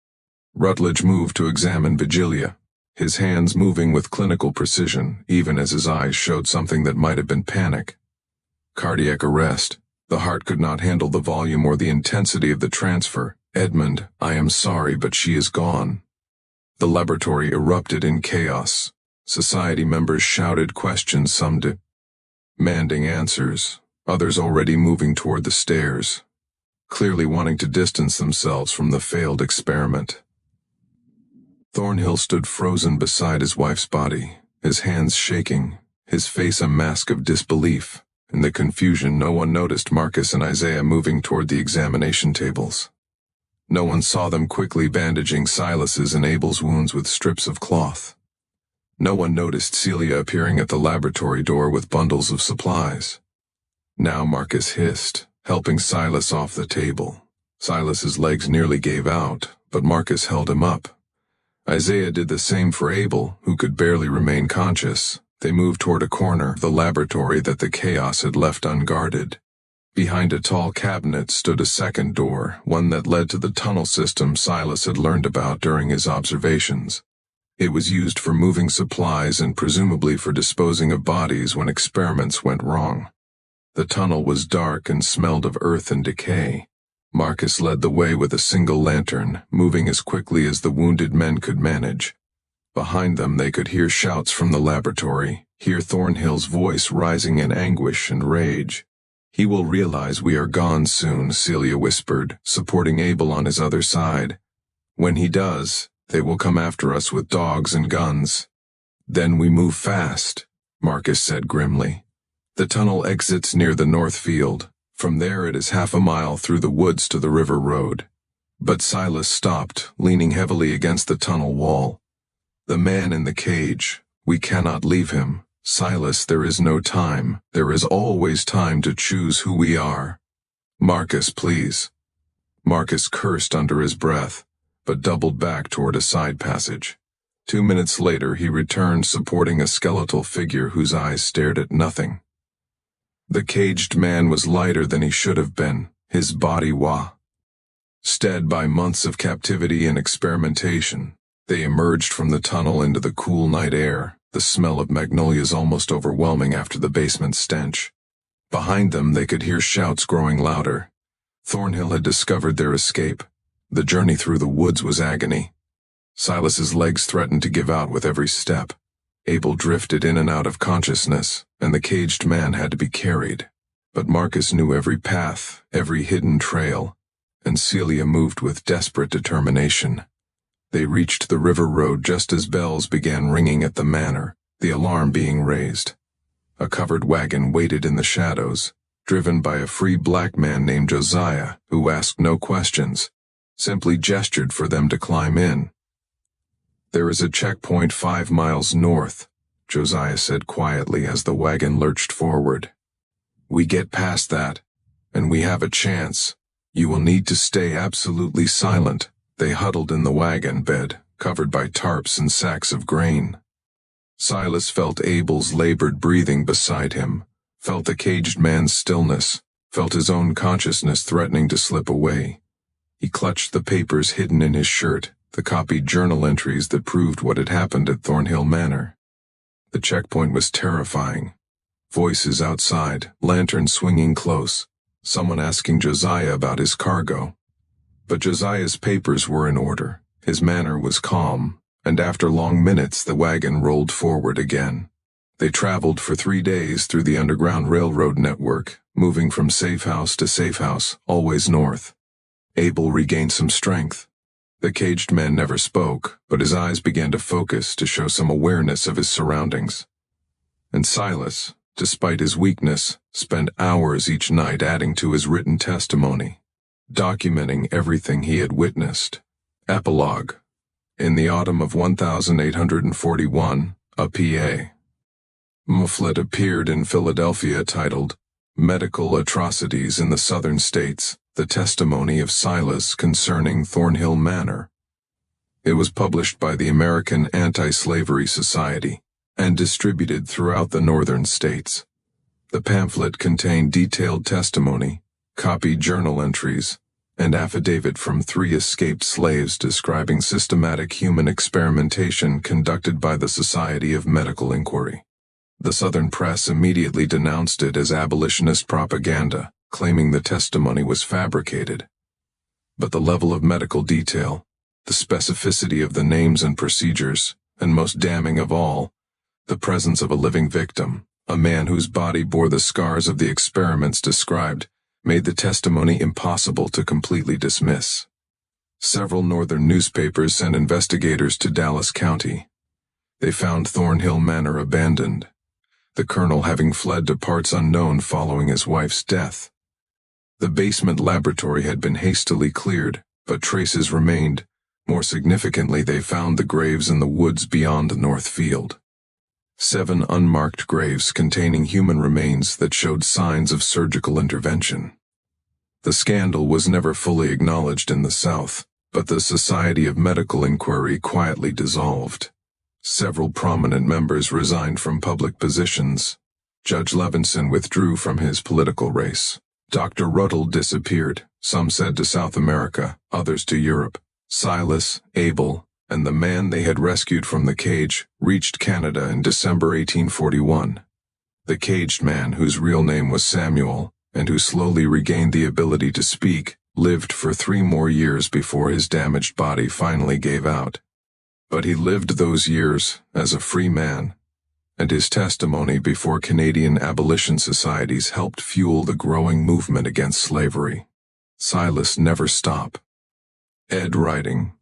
[SPEAKER 1] Rutledge moved to examine Vigilia, his hands moving with clinical precision, even as his eyes showed something that might have been panic. "Cardiac arrest. The heart could not handle the volume or the intensity of the transfer. "Edmund, I am sorry, but she is gone." The laboratory erupted in chaos. Society members shouted questions, some demanding answers, others already moving toward the stairs, clearly wanting to distance themselves from the failed experiment. Thornhill stood frozen beside his wife's body, his hands shaking, his face a mask of disbelief. In the confusion, no one noticed Marcus and Isaiah moving toward the examination tables. No one saw them quickly bandaging Silas's and Abel's wounds with strips of cloth. No one noticed Celia appearing at the laboratory door with bundles of supplies. Now Marcus hissed, helping Silas off the table. Silas's legs nearly gave out, but Marcus held him up. Isaiah did the same for Abel, who could barely remain conscious. They moved toward a corner of the laboratory that the chaos had left unguarded. Behind a tall cabinet stood a second door, one that led to the tunnel system Silas had learned about during his observations. It was used for moving supplies and presumably for disposing of bodies when experiments went wrong. The tunnel was dark and smelled of earth and decay. Marcus led the way with a single lantern, moving as quickly as the wounded men could manage. Behind them they could hear shouts from the laboratory, hear Thornhill's voice rising in anguish and rage. "He will realize we are gone soon," Celia whispered, supporting Abel on his other side. "When he does, they will come after us with dogs and guns." "Then we move fast," Marcus said grimly. "The tunnel exits near the north field. From there it is half a mile through the woods to the river road." But Silas stopped, leaning heavily against the tunnel wall. "The man in the cage. We cannot leave him. Silas, there is no time. There is always time to choose who we are. Marcus, please." Marcus cursed under his breath, but doubled back toward a side passage. 2 minutes later he returned supporting a skeletal figure whose eyes stared at nothing. The caged man was lighter than he should have been, his body stead by months of captivity and experimentation. They emerged from the tunnel into the cool night air, the smell of magnolias almost overwhelming after the basement stench. Behind them they could hear shouts growing louder. Thornhill had discovered their escape. The journey through the woods was agony. Silas's legs threatened to give out with every step. Abel drifted in and out of consciousness, and the caged man had to be carried. But Marcus knew every path, every hidden trail, and Celia moved with desperate determination. They reached the river road just as bells began ringing at the manor, the alarm being raised. A covered wagon waited in the shadows, driven by a free black man named Josiah, who asked no questions, simply gestured for them to climb in. "There is a checkpoint 5 miles north," Josiah said quietly as the wagon lurched forward. "We get past that, and we have a chance. You will need to stay absolutely silent." They huddled in the wagon bed, covered by tarps and sacks of grain. Silas felt Abel's labored breathing beside him, felt the caged man's stillness, felt his own consciousness threatening to slip away. He clutched the papers hidden in his shirt, the copied journal entries that proved what had happened at Thornhill Manor. The checkpoint was terrifying. Voices outside, lanterns swinging close, someone asking Josiah about his cargo. But Josiah's papers were in order, his manner was calm, and after long minutes the wagon rolled forward again. They traveled for 3 days through the underground railroad network, moving from safe house to safe house, always north. Abel regained some strength. The caged man never spoke, but his eyes began to focus to show some awareness of his surroundings. And Silas, despite his weakness, spent hours each night adding to his written testimony, documenting everything he had witnessed. Epilogue. In the autumn of 1841, a PA. pamphlet appeared in Philadelphia titled, "Medical Atrocities in the Southern States, the Testimony of Silas Concerning Thornhill Manor." It was published by the American Anti-Slavery Society and distributed throughout the northern states. The pamphlet contained detailed testimony, copied journal entries, and affidavit from 3 escaped slaves describing systematic human experimentation conducted by the Society of Medical Inquiry. The Southern press immediately denounced it as abolitionist propaganda, claiming the testimony was fabricated. But the level of medical detail, the specificity of the names and procedures, and most damning of all, the presence of a living victim, a man whose body bore the scars of the experiments described, made the testimony impossible to completely dismiss. Several northern newspapers sent investigators to Dallas County. They found Thornhill Manor abandoned, the colonel having fled to parts unknown following his wife's death. The basement laboratory had been hastily cleared, but traces remained. More significantly, they found the graves in the woods beyond Northfield. 7 unmarked graves containing human remains that showed signs of surgical intervention. The scandal was never fully acknowledged in the South, but the Society of Medical Inquiry quietly dissolved. Several prominent members resigned from public positions. Judge Levinson withdrew from his political race. Dr. Rutledge disappeared, some said to South America, others to Europe. Silas, Abel, and the man they had rescued from the cage reached Canada in December 1841. The caged man, whose real name was Samuel, and who slowly regained the ability to speak, lived for 3 more years before his damaged body finally gave out. But he lived those years as a free man, and his testimony before Canadian abolition societies helped fuel the growing movement against slavery. Silas never stopped. Ed writing,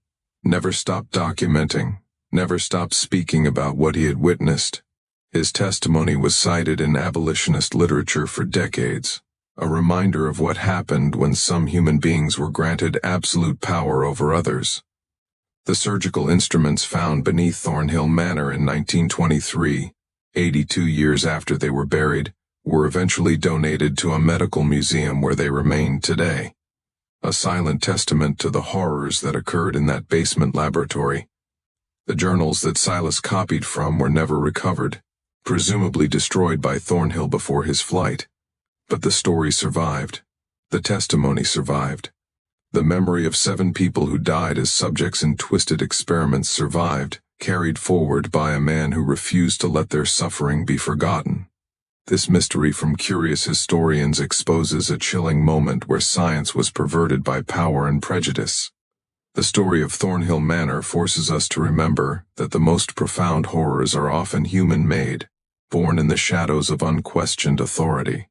[SPEAKER 1] never stopped documenting, never stopped speaking about what he had witnessed. His testimony was cited in abolitionist literature for decades, a reminder of what happened when some human beings were granted absolute power over others. The surgical instruments found beneath Thornhill Manor in 1923, 82 years after they were buried, were eventually donated to a medical museum where they remain today. A silent testament to the horrors that occurred in that basement laboratory. The journals that Silas copied from were never recovered, presumably destroyed by Thornhill before his flight. But the story survived. The testimony survived. The memory of 7 people who died as subjects in twisted experiments survived, carried forward by a man who refused to let their suffering be forgotten. This mystery from curious historians exposes a chilling moment where science was perverted by power and prejudice. The story of Thornhill Manor forces us to remember that the most profound horrors are often human-made, born in the shadows of unquestioned authority.